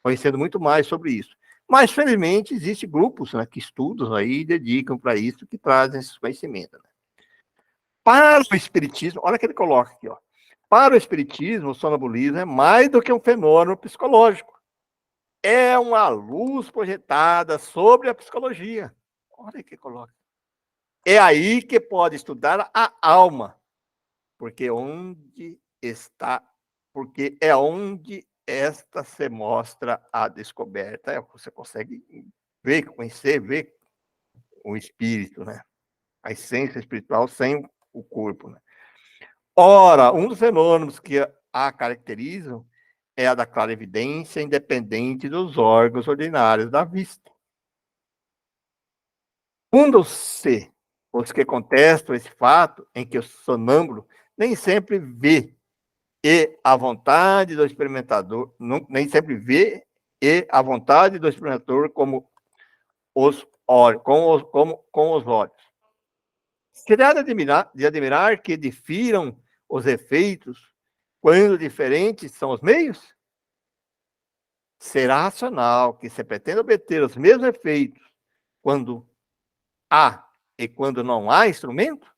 [SPEAKER 2] conhecendo muito mais sobre isso. Mas, felizmente, existem grupos, né, que estudam aí e dedicam para isso, que trazem esses conhecimentos. Né? Para o Espiritismo, olha o que ele coloca aqui, ó. Para o Espiritismo, o sonambulismo é mais do que um fenômeno psicológico. É uma luz projetada sobre a psicologia. Olha o que coloca. É aí que pode estudar a alma, porque onde está, porque é onde esta se mostra a descoberta. Você consegue ver, conhecer, ver o espírito, né? A essência espiritual sem o corpo, né? Ora, um dos fenômenos que a caracterizam é a da clarividência independente dos órgãos ordinários da vista. Fundam-se os que contestam esse fato em que o sonâmbulo nem sempre vê e a vontade do experimentador, nem sempre vê e a vontade do experimentador como os olhos, com os olhos. Será de admirar que difiram os efeitos quando diferentes são os meios? Será racional que se pretenda obter os mesmos efeitos quando há e quando não há instrumento?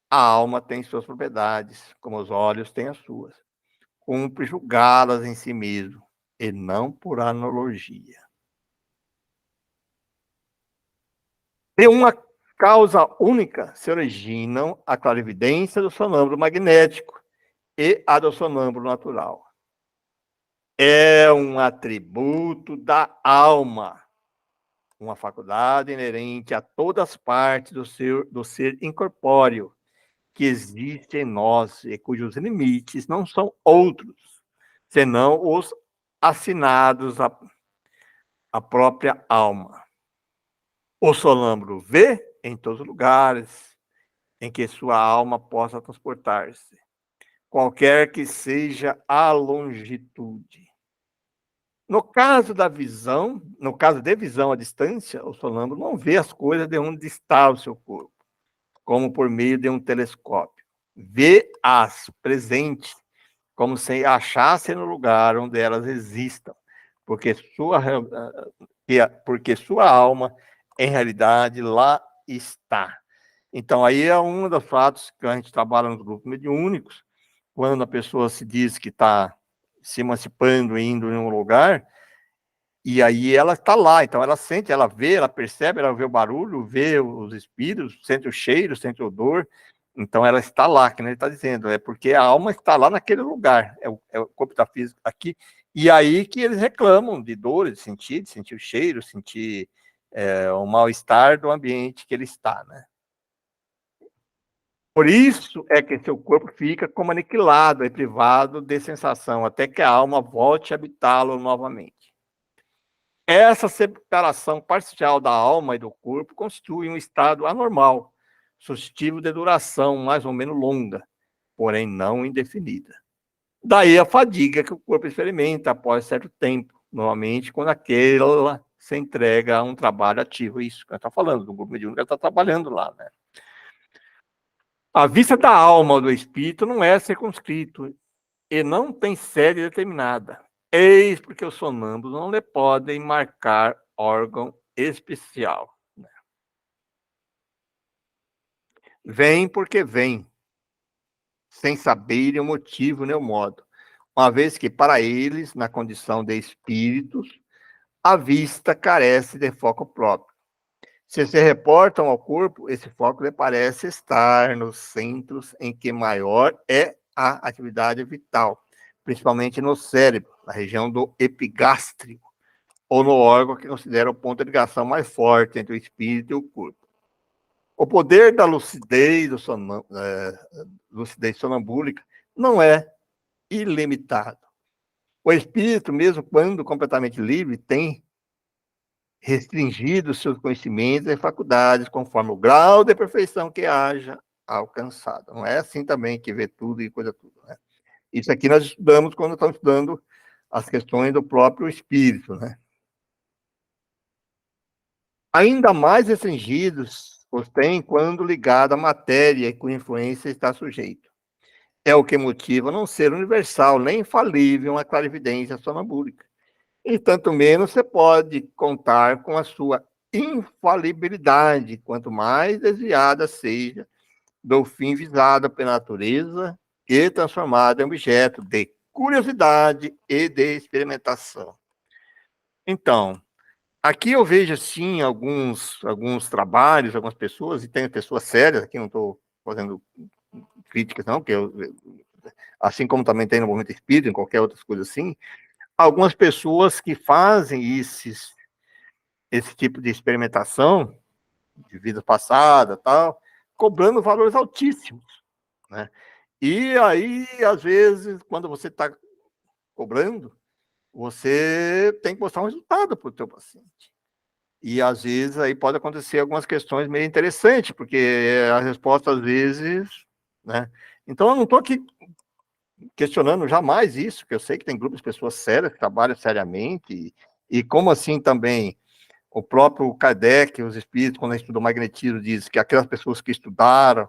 [SPEAKER 2] A alma tem suas propriedades, como os olhos têm as suas. Cumpre julgá-las em si mesmo, e não por analogia. De uma causa única se originam a clarividência do sonâmbulo magnético e a do sonâmbulo natural. É um atributo da alma, uma faculdade inerente a todas as partes do ser incorpóreo, que existe em nós e cujos limites não são outros, senão os assinados à própria alma. O sonâmbulo vê em todos os lugares em que sua alma possa transportar-se, qualquer que seja a longitude. No caso de visão à distância, o sonâmbulo não vê as coisas de onde está o seu corpo, como por meio de um telescópio. Vê-as presentes, como se achasse no lugar onde elas existam, porque sua alma, em realidade, lá está. Então, aí é um dos fatos que a gente trabalha nos grupos mediúnicos, quando a pessoa se diz que está se emancipando, indo em um lugar, e aí ela está lá, então ela sente, ela vê, ela percebe, ela vê o barulho, vê os espíritos, sente o cheiro, sente o odor, então ela está lá, que ele está dizendo, é porque a alma está lá naquele lugar, é o corpo da física aqui, e aí que eles reclamam de dores, de sentir o cheiro, sentir o mal-estar do ambiente que ele está, né? Por isso é que seu corpo fica como aniquilado e privado de sensação, até que a alma volte a habitá-lo novamente. Essa separação parcial da alma e do corpo constitui um estado anormal, suscetível de duração mais ou menos longa, porém não indefinida. Daí a fadiga que o corpo experimenta após certo tempo, normalmente quando aquela se entrega a um trabalho ativo. Isso que a gente está falando, do grupo mediúnico, ela está trabalhando lá, né? A vista da alma ou do espírito não é circunscrito e não tem sede determinada. Eis porque os sonâmbulos não lhe podem marcar órgão especial. Vem porque vem, sem saberem o motivo nem o modo, uma vez que para eles, na condição de espíritos, a vista carece de foco próprio. Se reportam ao corpo, esse foco lhe parece estar nos centros em que maior é a atividade vital, principalmente no cérebro, na região do epigástrio, ou no órgão que considera o ponto de ligação mais forte entre o espírito e o corpo. O poder da lucidez sonambúlica não é ilimitado. O espírito, mesmo quando completamente livre, tem restringido seus conhecimentos e faculdades conforme o grau de perfeição que haja alcançado. Não é assim também que vê tudo e coisa tudo, né? Isso aqui nós estudamos quando estamos estudando as questões do próprio espírito, né? Ainda mais restringidos os tem quando ligado à matéria e com influência está sujeito. É o que motiva não ser universal nem infalível uma clarividência sonambúlica. E tanto menos você pode contar com a sua infalibilidade, quanto mais desviada seja do fim visado pela natureza e transformada em objeto de curiosidade e de experimentação. Então, aqui eu vejo, assim, alguns trabalhos, algumas pessoas, e tem pessoas sérias, aqui não estou fazendo críticas, não, que assim como também tem no movimento espírita, em qualquer outra coisa assim, algumas pessoas que fazem esse tipo de experimentação de vida passada, tal, cobrando valores altíssimos, né? E aí, às vezes, quando você está cobrando, você tem que mostrar um resultado para o teu paciente. E às vezes aí pode acontecer algumas questões meio interessantes, porque a resposta às vezes, né? Então eu não estou aqui questionando jamais isso, porque eu sei que tem grupos de pessoas sérias que trabalham seriamente, e como assim também o próprio Kardec, os espíritos, quando estudou magnetismo, diz que aquelas pessoas que estudaram,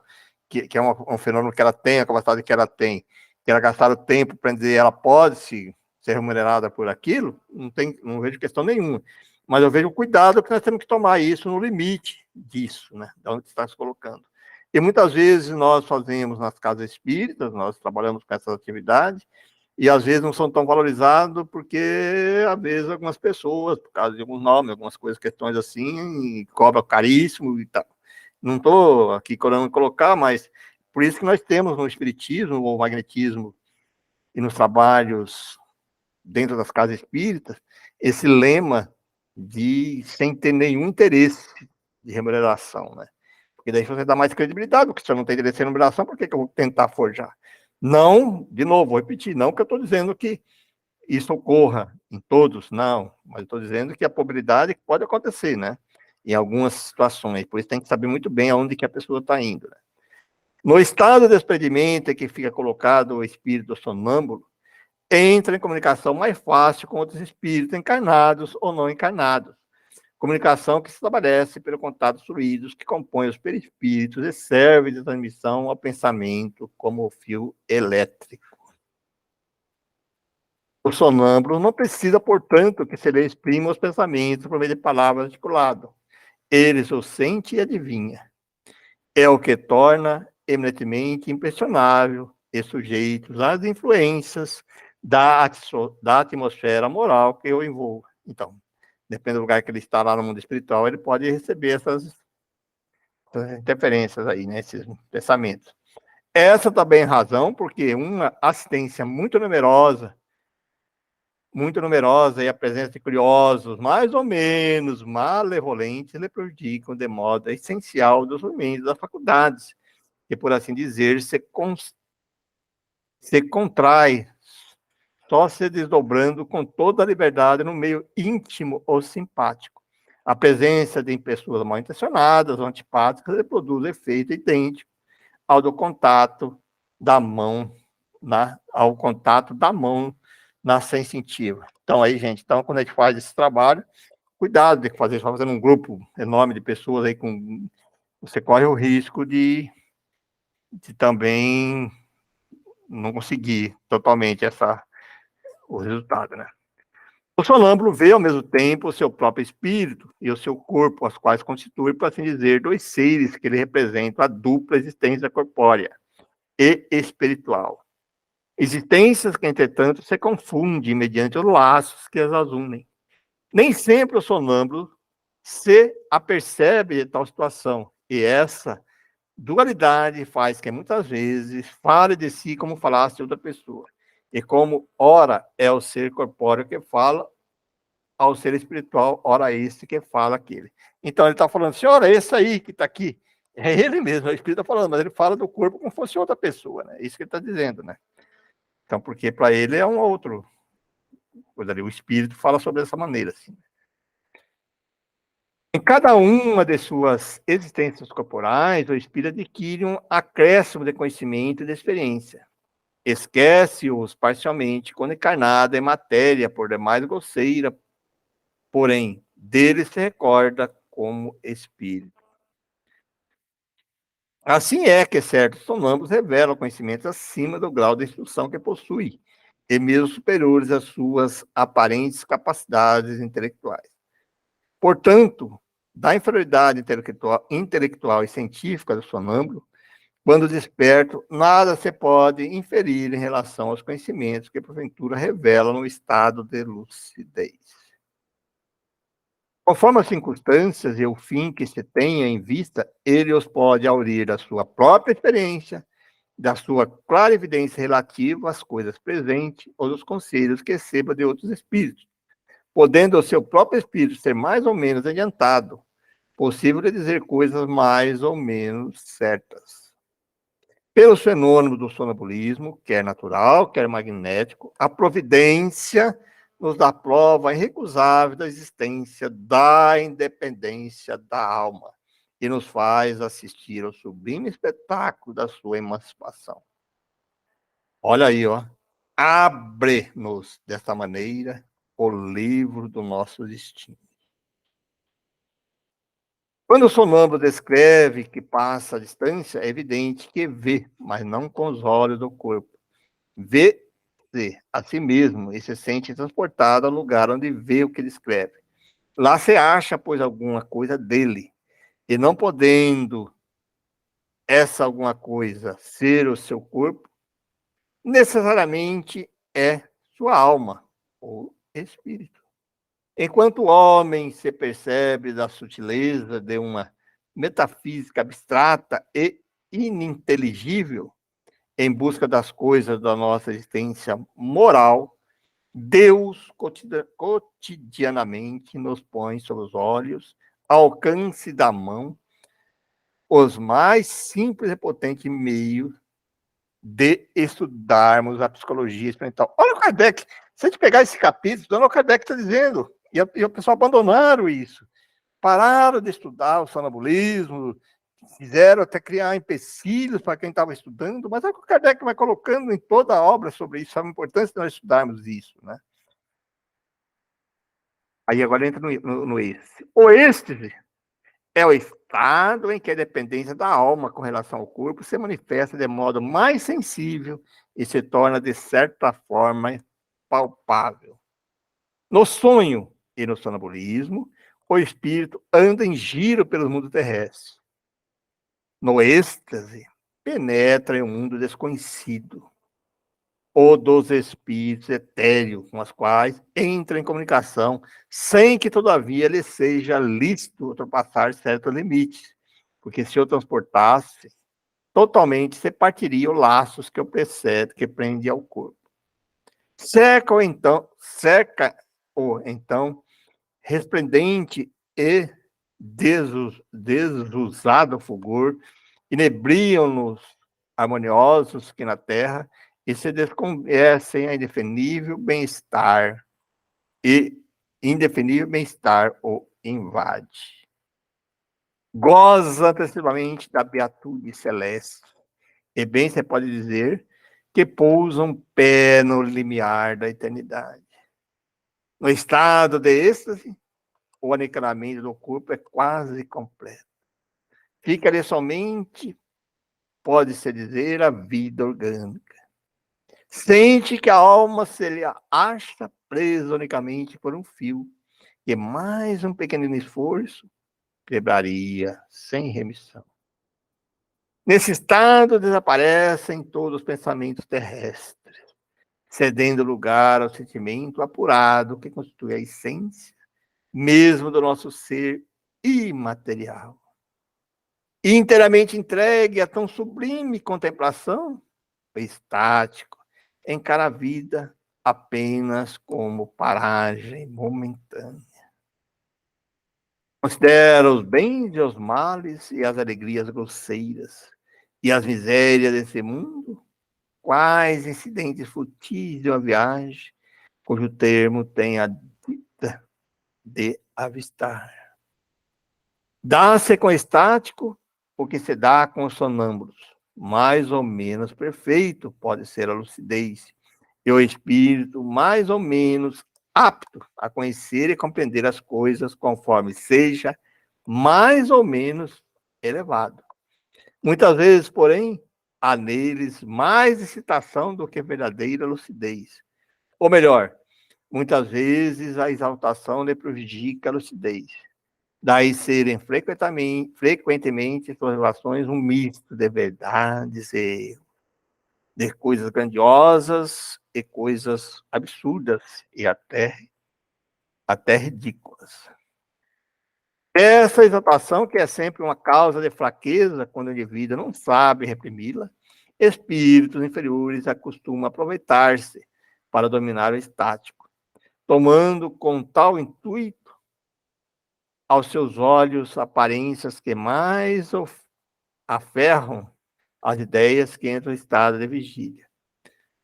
[SPEAKER 2] que é um fenômeno que ela tem, a capacidade que ela tem, que ela gastaram tempo para dizer ela pode ser remunerada por aquilo, não vejo questão nenhuma. Mas eu vejo o cuidado que nós temos que tomar isso no limite disso, né? De onde está se colocando. E muitas vezes nós fazemos nas casas espíritas, nós trabalhamos com essas atividades, e às vezes não são tão valorizados porque, às vezes, algumas pessoas, por causa de alguns nomes, algumas coisas, questões assim, cobram caríssimo e tal. Não estou aqui querendo colocar, mas por isso que nós temos no espiritismo, ou magnetismo, e nos trabalhos dentro das casas espíritas, esse lema de sem ter nenhum interesse de remuneração, né? Porque daí você dá mais credibilidade, porque se eu não tem interesse em remuneração, por que eu vou tentar forjar? Não, de novo, vou repetir, não que eu estou dizendo que isso ocorra em todos, não, mas estou dizendo que a probabilidade pode acontecer, né? Em algumas situações, por isso tem que saber muito bem aonde que a pessoa está indo. Né? No estado de desprendimento em que fica colocado o espírito sonâmbulo, entra em comunicação mais fácil com outros espíritos encarnados ou não encarnados. Comunicação que se estabelece pelo contato fluidos que compõem os perispíritos e serve de transmissão ao pensamento como o fio elétrico. O sonâmbulo não precisa, portanto, que se lhe exprima os pensamentos por meio de palavras articuladas. Ele os sente e adivinha. É o que torna eminentemente impressionável e sujeitos às influências da atmosfera moral que o envolve. Então, depende do lugar que ele está lá no mundo espiritual, ele pode receber essas interferências aí, né, esses pensamentos. Essa também é razão porque uma assistência muito numerosa e a presença de curiosos, mais ou menos malevolentes, lhe prejudicam de modo essencial dos movimentos das faculdades, que, por assim dizer, se contrai, só se desdobrando com toda a liberdade no meio íntimo ou simpático. A presença de pessoas mal intencionadas ou antipáticas reproduz efeito idêntico ao do contato da mão, ao contato da mão na sensitiva. Então, aí, gente, então, quando a gente faz esse trabalho, cuidado de fazer, só fazendo um grupo enorme de pessoas aí, você corre o risco de também não conseguir totalmente o resultado, né? O sonâmbulo vê, ao mesmo tempo, o seu próprio espírito e o seu corpo, as quais constituem, por assim dizer, dois seres que ele representam a dupla existência corpórea e espiritual. Existências que, entretanto, se confundem mediante os laços que as unem. Nem sempre o sonâmbulo se apercebe de tal situação, e essa dualidade faz que muitas vezes fale de si como falasse outra pessoa. E como ora é o ser corpóreo que fala, ao ser espiritual, ora esse que fala aquele. Então ele está falando assim, ora esse aí que está aqui, é ele mesmo, é o espírito está falando, mas ele fala do corpo como se fosse outra pessoa, né? É isso que ele está dizendo, né? Então, porque para ele é um outro coisa ali, o espírito fala sobre essa maneira, assim. Em cada uma de suas existências corporais, o espírito adquire um acréscimo de conhecimento e de experiência. Esquece-os parcialmente quando encarnada em matéria, por demais grosseira, porém, dele se recorda como espírito. Assim é que certos sonâmbulos revelam conhecimentos acima do grau de instrução que possui, e mesmo superiores às suas aparentes capacidades intelectuais. Portanto, da inferioridade intelectual e científica do sonâmbulo, quando desperto, nada se pode inferir em relação aos conhecimentos que, porventura, revelam no estado de lucidez. Conforme as circunstâncias e o fim que se tenha em vista, ele os pode aurir da sua própria experiência, da sua clarividência relativa às coisas presentes ou dos conselhos que receba de outros espíritos, podendo o seu próprio espírito ser mais ou menos adiantado, possível de dizer coisas mais ou menos certas. Pelos fenômenos do sonambulismo, quer natural, quer magnético, a providência nos dá prova irrecusável da existência da independência da alma e nos faz assistir ao sublime espetáculo da sua emancipação. Olha aí, ó. Abre-nos desta maneira o livro do nosso destino. Quando o sonâmbulo descreve que passa a distância, é evidente que vê, mas não com os olhos do corpo. Vê-se a si mesmo e se sente transportado ao lugar onde vê o que descreve. Lá se acha, pois, alguma coisa dele, e não podendo essa alguma coisa ser o seu corpo, necessariamente é sua alma ou espírito. Enquanto o homem se percebe da sutileza de uma metafísica abstrata e ininteligível, em busca das coisas da nossa existência moral, Deus cotidianamente nos põe sob os olhos, ao alcance da mão, os mais simples e potentes meios de estudarmos a psicologia experimental. Olha o Kardec, se a gente pegar esse capítulo, olha o Kardec está dizendo, e o pessoal abandonaram isso, pararam de estudar o sonambulismo, fizeram até criar empecilhos para quem estava estudando, mas é que o Kardec vai colocando em toda a obra sobre isso, a importância de nós estudarmos isso, né? Aí agora entra no êxtase. O êxtase é o estado em que a dependência da alma com relação ao corpo se manifesta de modo mais sensível e se torna, de certa forma, palpável. No sonho e no sonambulismo, o espírito anda em giro pelo mundo terrestre. No êxtase, penetra em um mundo desconhecido, ou dos espíritos etéreos, com os quais entra em comunicação, sem que, todavia, lhe seja lícito ultrapassar certos limites, porque se eu transportasse, totalmente se partiria os laços que eu precede, que prende ao corpo. Cerca-o, então, resplendente e desusado fulgor, inebriam-nos harmoniosos que na terra e se desconhecem a indefinível bem-estar o invade. Goza antecipadamente da beatude celeste, e bem se pode dizer que pousa um pé no limiar da eternidade. No estado de êxtase, o aniquilamento do corpo é quase completo. Fica-lhe somente, pode-se dizer, a vida orgânica. Sente que a alma se lhe acha presa unicamente por um fio, e mais um pequenino esforço quebraria sem remissão. Nesse estado desaparecem todos os pensamentos terrestres, cedendo lugar ao sentimento apurado que constitui a essência mesmo do nosso ser imaterial. Inteiramente entregue a tão sublime contemplação, o estático encara a vida apenas como paragem momentânea. Considera os bens e os males e as alegrias grosseiras e as misérias desse mundo, quais incidentes futis de uma viagem, cujo termo tem a dita de avistar. Dá-se com o estático o que se dá com os sonâmbulos. Mais ou menos perfeito pode ser a lucidez, e o espírito mais ou menos apto a conhecer e compreender as coisas conforme seja mais ou menos elevado. Muitas vezes, porém, há neles mais excitação do que verdadeira lucidez. Ou melhor, muitas vezes a exaltação lhe prejudica a lucidez. Daí serem frequentemente suas relações um misto de verdades e de coisas grandiosas e coisas absurdas e até ridículas. Essa exaltação, que é sempre uma causa de fraqueza quando o indivíduo não sabe reprimi-la, espíritos inferiores acostumam aproveitar-se para dominar o estático, tomando com tal intuito aos seus olhos aparências que mais aferram as ideias que entram em estado de vigília.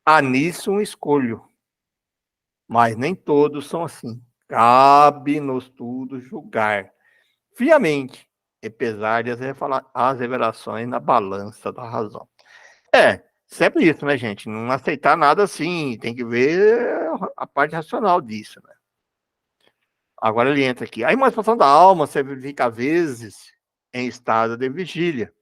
[SPEAKER 2] Há nisso um escolho, mas nem todos são assim. Cabe-nos tudo julgar friamente e pesar as revelações na balança da razão. Sempre isso, né, gente? Não aceitar nada assim, tem que ver a parte racional disso, né? Agora ele entra aqui. A emancipação da alma se verifica, às vezes, em estado de vigília.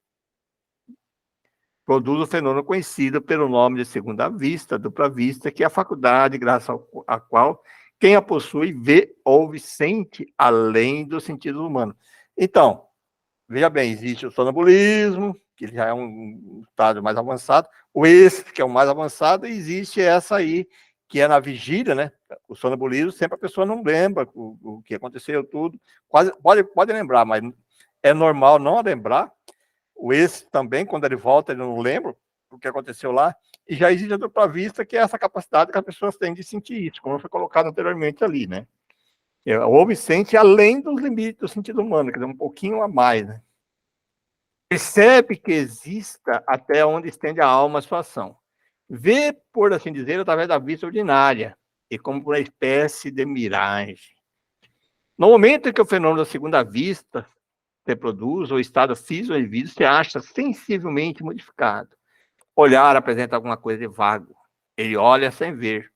[SPEAKER 2] Produz o fenômeno conhecido pelo nome de segunda vista, dupla vista, que é a faculdade graças à qual quem a possui vê, ouve, sente além dos sentidos humanos. Então, veja bem, existe o sonambulismo, que já é um estado mais avançado, o êxtase, que é o mais avançado, e existe essa aí, que é na vigília, né? O sonambulismo, sempre a pessoa não lembra o que aconteceu, tudo. Pode lembrar, mas é normal não lembrar. O êxtase também, quando ele volta, ele não lembra o que aconteceu lá. E já existe a dupla vista, que é essa capacidade que as pessoas têm de sentir isso, como foi colocado anteriormente ali, né? Ouve e sente além dos limites do sentido humano, quer dizer, um pouquinho a mais, né? Percebe que exista até onde estende a alma a sua ação. Vê, por assim dizer, através da vista ordinária, e como por uma espécie de miragem. No momento em que o fenômeno da segunda vista se produz, o estado físico do indivíduo se acha sensivelmente modificado. Olhar apresenta alguma coisa de vago. Ele olha sem ver.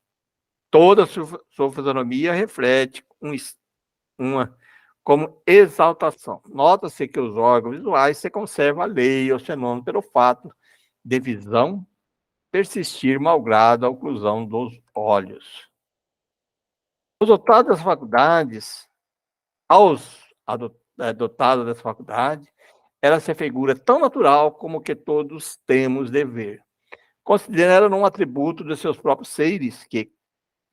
[SPEAKER 2] Toda a sua fisionomia reflete uma como exaltação. Nota-se que os órgãos visuais se conservam alheios ao fenômeno pelo fato de visão persistir malgrado a oclusão dos olhos. Os dotados das faculdades, dotados dessa faculdade, ela se figura tão natural como que todos temos de ver. Consideram um atributo de seus próprios seres, que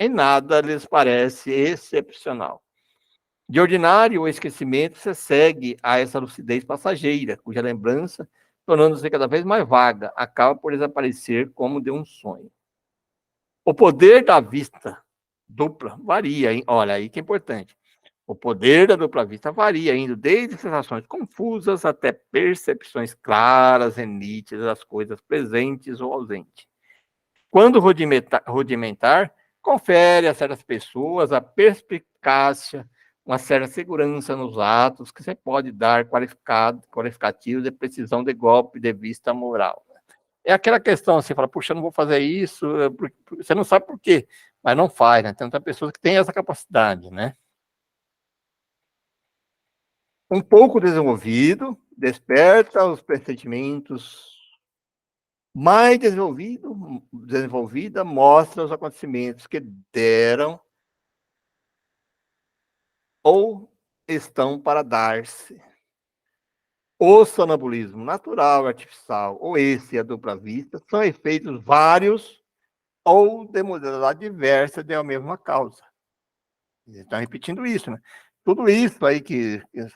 [SPEAKER 2] em nada lhes parece excepcional. De ordinário, o esquecimento se segue a essa lucidez passageira, cuja lembrança, tornando-se cada vez mais vaga, acaba por desaparecer como de um sonho. O poder da vista dupla varia, hein? Olha aí que é importante. O poder da dupla vista varia, indo desde sensações confusas até percepções claras e nítidas das coisas presentes ou ausentes. Quando rudimentar, confere a certas pessoas a perspicácia, uma certa segurança nos atos que você pode dar qualificativo de precisão de golpe de vista moral. É aquela questão assim, fala, puxa, eu não vou fazer isso, você não sabe por quê, mas não faz, né? Tem muitas pessoas que têm essa capacidade, né? Um pouco desenvolvido, desperta os pressentimentos. Mais desenvolvida, mostra os acontecimentos que deram ou estão para dar-se. O sonambulismo natural, artificial, ou esse a dupla vista, são efeitos vários ou de modalidade diversa de a mesma causa. Estão repetindo isso, né? Tudo isso aí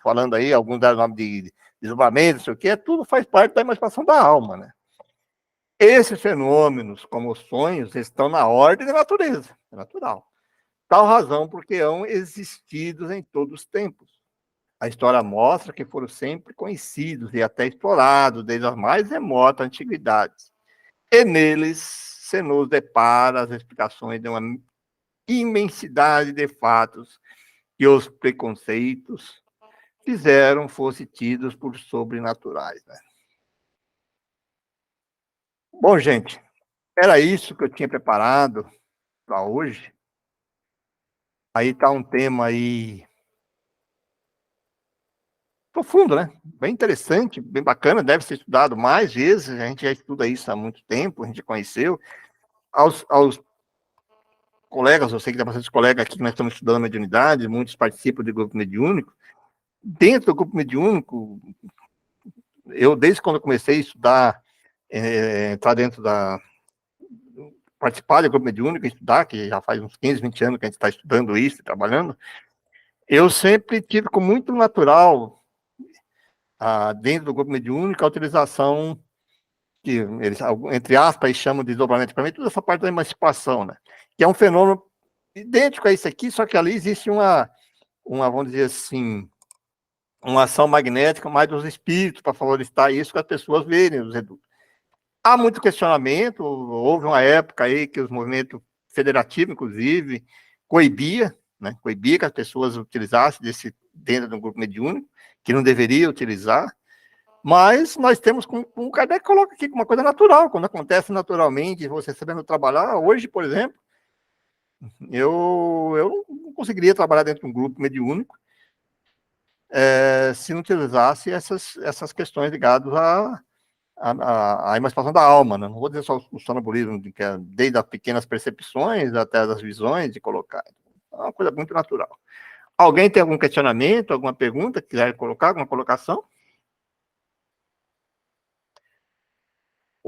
[SPEAKER 2] falando aí, alguns deram nome de desdobramento, não sei o quê, tudo faz parte da emancipação da alma, né? Esses fenômenos, como os sonhos, estão na ordem da natureza, é natural. Tal razão porque hão existido em todos os tempos. A história mostra que foram sempre conhecidos e até explorados desde as mais remotas antiguidades. E neles se nos depara as explicações de uma imensidade de fatos que os preconceitos fizeram fossem tidos por sobrenaturais, né? Bom, gente, era isso que eu tinha preparado para hoje. Aí está um tema aí profundo, né? Bem interessante, bem bacana, deve ser estudado mais vezes, a gente já estuda isso há muito tempo, a gente conheceu. Aos colegas, eu sei que tem bastante colegas aqui que nós estamos estudando mediunidade, muitos participam do grupo mediúnico. Dentro do grupo mediúnico, eu, desde quando eu comecei a estudar, entrar dentro da... participar do grupo mediúnico, estudar, que já faz uns 15, 20 anos que a gente está estudando isso, trabalhando, eu sempre tive como muito natural, dentro do grupo mediúnico, a utilização que eles, entre aspas, chamam de desdobramento, para mim, toda essa parte da emancipação, né? Que é um fenômeno idêntico a isso aqui, só que ali existe vamos dizer assim, uma ação magnética mais dos espíritos para favorecer isso que as pessoas verem os redutos. Há muito questionamento, houve uma época aí que os movimentos federativos, inclusive, coibia que as pessoas utilizassem dentro de um grupo mediúnico, que não deveria utilizar, mas nós temos, como o Kardec coloca aqui, uma coisa natural, quando acontece naturalmente, você sabendo trabalhar, hoje, por exemplo, eu não conseguiria trabalhar dentro de um grupo mediúnico se não utilizasse essas questões ligadas à emancipação da alma, né? Não vou dizer só o sonambulismo, que é desde as pequenas percepções até as visões de colocar. É uma coisa muito natural. Alguém tem algum questionamento, alguma pergunta, quiser colocar, alguma colocação?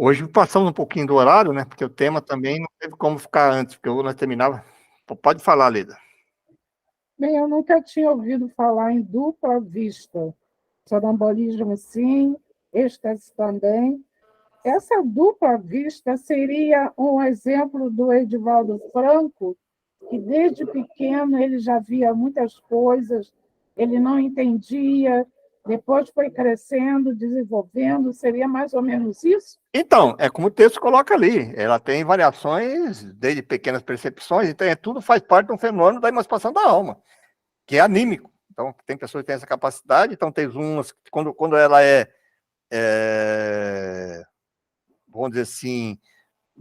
[SPEAKER 2] Hoje passamos um pouquinho do horário, né? Porque o tema também não teve como ficar antes, porque nós terminava. Pode falar, Leda.
[SPEAKER 3] Bem, eu nunca tinha ouvido falar em dupla vista. Sonambulismo, sim, êxtase também. Essa dupla vista seria um exemplo do Edivaldo Franco, que desde pequeno ele já via muitas coisas, ele não entendia, depois foi crescendo, desenvolvendo, seria mais ou menos isso?
[SPEAKER 2] Então, é como o texto coloca ali, ela tem variações desde pequenas percepções, então tudo faz parte de um fenômeno da emancipação da alma, que é anímico. Então, tem pessoas que têm essa capacidade, então tem umas, quando ela vamos dizer assim,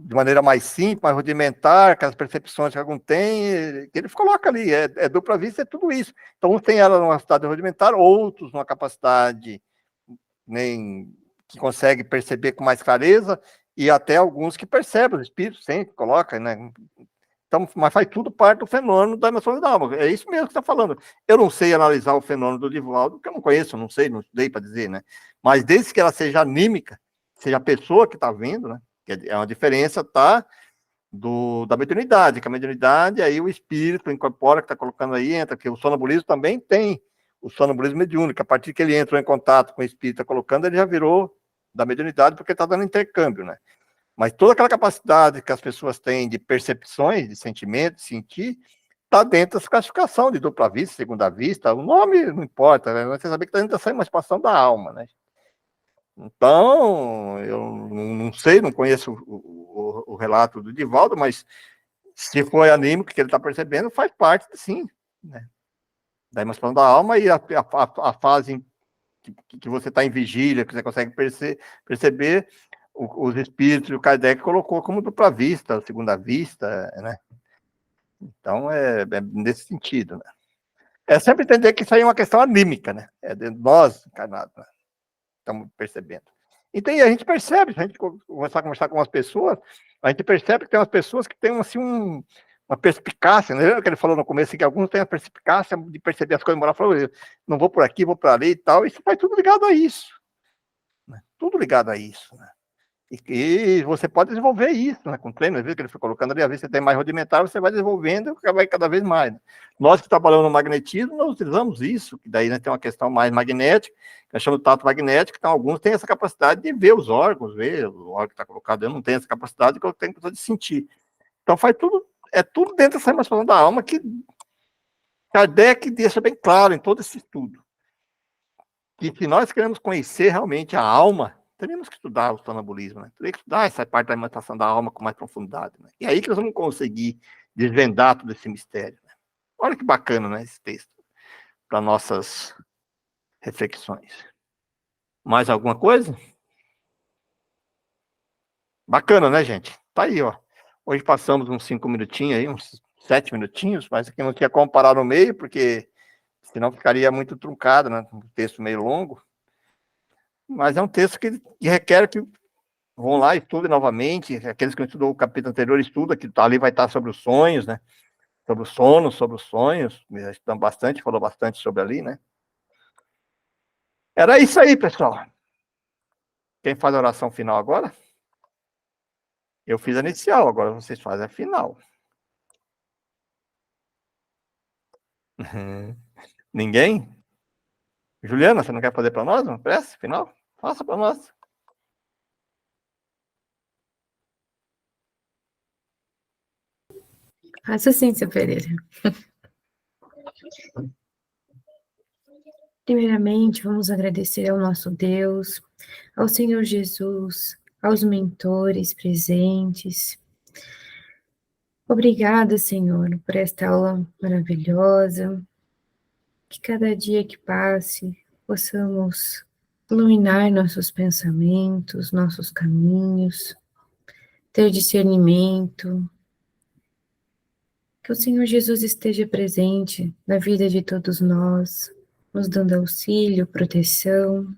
[SPEAKER 2] de maneira mais simples, mais rudimentar, aquelas percepções que algum tem, que ele coloca ali, dupla vista, é tudo isso. Então, uns têm ela numa capacidade rudimentar, outros numa capacidade nem que consegue perceber com mais clareza, e até alguns que percebem, os espíritos sempre colocam, né? Então, mas faz tudo parte do fenômeno da emoção da alma. É isso mesmo que você está falando. Eu não sei analisar o fenômeno do Divaldo, porque eu não conheço, não sei, não estudei para dizer, né? Mas desde que ela seja anímica, seja a pessoa que está vendo, né? É uma diferença, tá? Da mediunidade, que a mediunidade, aí o espírito incorpora, que está colocando aí, entra, que o sonambulismo também tem o sonambulismo mediúnico. A partir que ele entrou em contato com o espírito, está colocando, ele já virou da mediunidade, porque está dando intercâmbio, né? Mas toda aquela capacidade que as pessoas têm de percepções, de sentimentos, de sentir, está dentro dessa classificação de dupla vista, segunda vista, o nome não importa, né? Você saber que está dentro dessa emancipação da alma, né? Então, eu não sei, não conheço o relato do Divaldo, mas se foi anímico que ele está percebendo, faz parte, sim, né, da emancipação da alma, e a fase que você está em vigília, que você consegue perceber, os espíritos, o Kardec colocou como dupla vista, segunda vista, né? Então, é nesse sentido, né? É sempre entender que isso aí é uma questão anímica, né? É de nós encarnados, né? Estamos percebendo. Então, a gente percebe, se a gente começar a conversar com as pessoas, a gente percebe que tem umas pessoas que têm assim, uma perspicácia, né? Lembra que ele falou no começo que alguns têm a perspicácia de perceber as coisas, morar, falou, não vou por aqui, vou para ali e tal, isso vai tudo ligado a isso, né? Tudo ligado a isso, né? E você pode desenvolver isso, né? Com treino, às vezes que ele foi colocando ali, às vezes você tem mais rudimentar, você vai desenvolvendo e vai cada vez mais, né? Nós que trabalhamos no magnetismo, nós utilizamos isso, que daí, né, tem uma questão mais magnética, que nós chamamos de tato magnético, então alguns têm essa capacidade de ver os órgãos, ver o órgão que está colocado, eu não tenho essa capacidade, que eu tenho capacidade de sentir. Então faz tudo, é tudo dentro dessa emancipação da alma que Kardec deixa bem claro em todo esse estudo, que se nós queremos conhecer realmente a alma, teríamos que estudar o sonambulismo, né? Teríamos que estudar essa parte da emancipação da alma com mais profundidade, né? E aí que nós vamos conseguir desvendar todo esse mistério, né? Olha que bacana, né, esse texto, para nossas reflexões. Mais alguma coisa? Bacana, né, gente? Tá aí, ó. Hoje passamos uns 5 minutinhos aí, uns 7 minutinhos, mas aqui não tinha como parar no meio, porque senão ficaria muito truncado, né? Um texto meio longo. Mas é um texto que requer que vão lá e estudem novamente. Aqueles que não estudou o capítulo anterior, estuda, que ali vai estar sobre os sonhos, né? Sobre o sono, sobre os sonhos. Já estudamos bastante, falou bastante sobre ali, né? Era isso aí, pessoal. Quem faz a oração final agora? Eu fiz a inicial, agora vocês fazem a final. Ninguém? Juliana, você não quer fazer para nós uma prece final? Faça para nós.
[SPEAKER 4] Faça sim, seu Pereira. Primeiramente, vamos agradecer ao nosso Deus, ao Senhor Jesus, aos mentores presentes. Obrigada, Senhor, por esta aula maravilhosa. Que cada dia que passe, possamos iluminar nossos pensamentos, nossos caminhos, ter discernimento. Que o Senhor Jesus esteja presente na vida de todos nós, nos dando auxílio, proteção,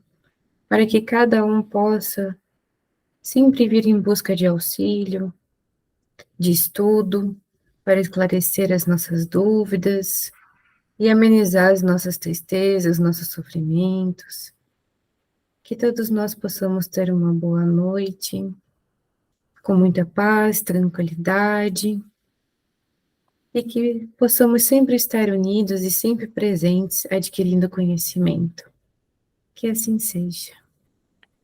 [SPEAKER 4] para que cada um possa sempre vir em busca de auxílio, de estudo, para esclarecer as nossas dúvidas e amenizar as nossas tristezas, nossos sofrimentos. Que todos nós possamos ter uma boa noite, com muita paz, tranquilidade, e que possamos sempre estar unidos e sempre presentes, adquirindo conhecimento. Que assim seja.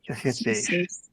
[SPEAKER 2] Que assim seja.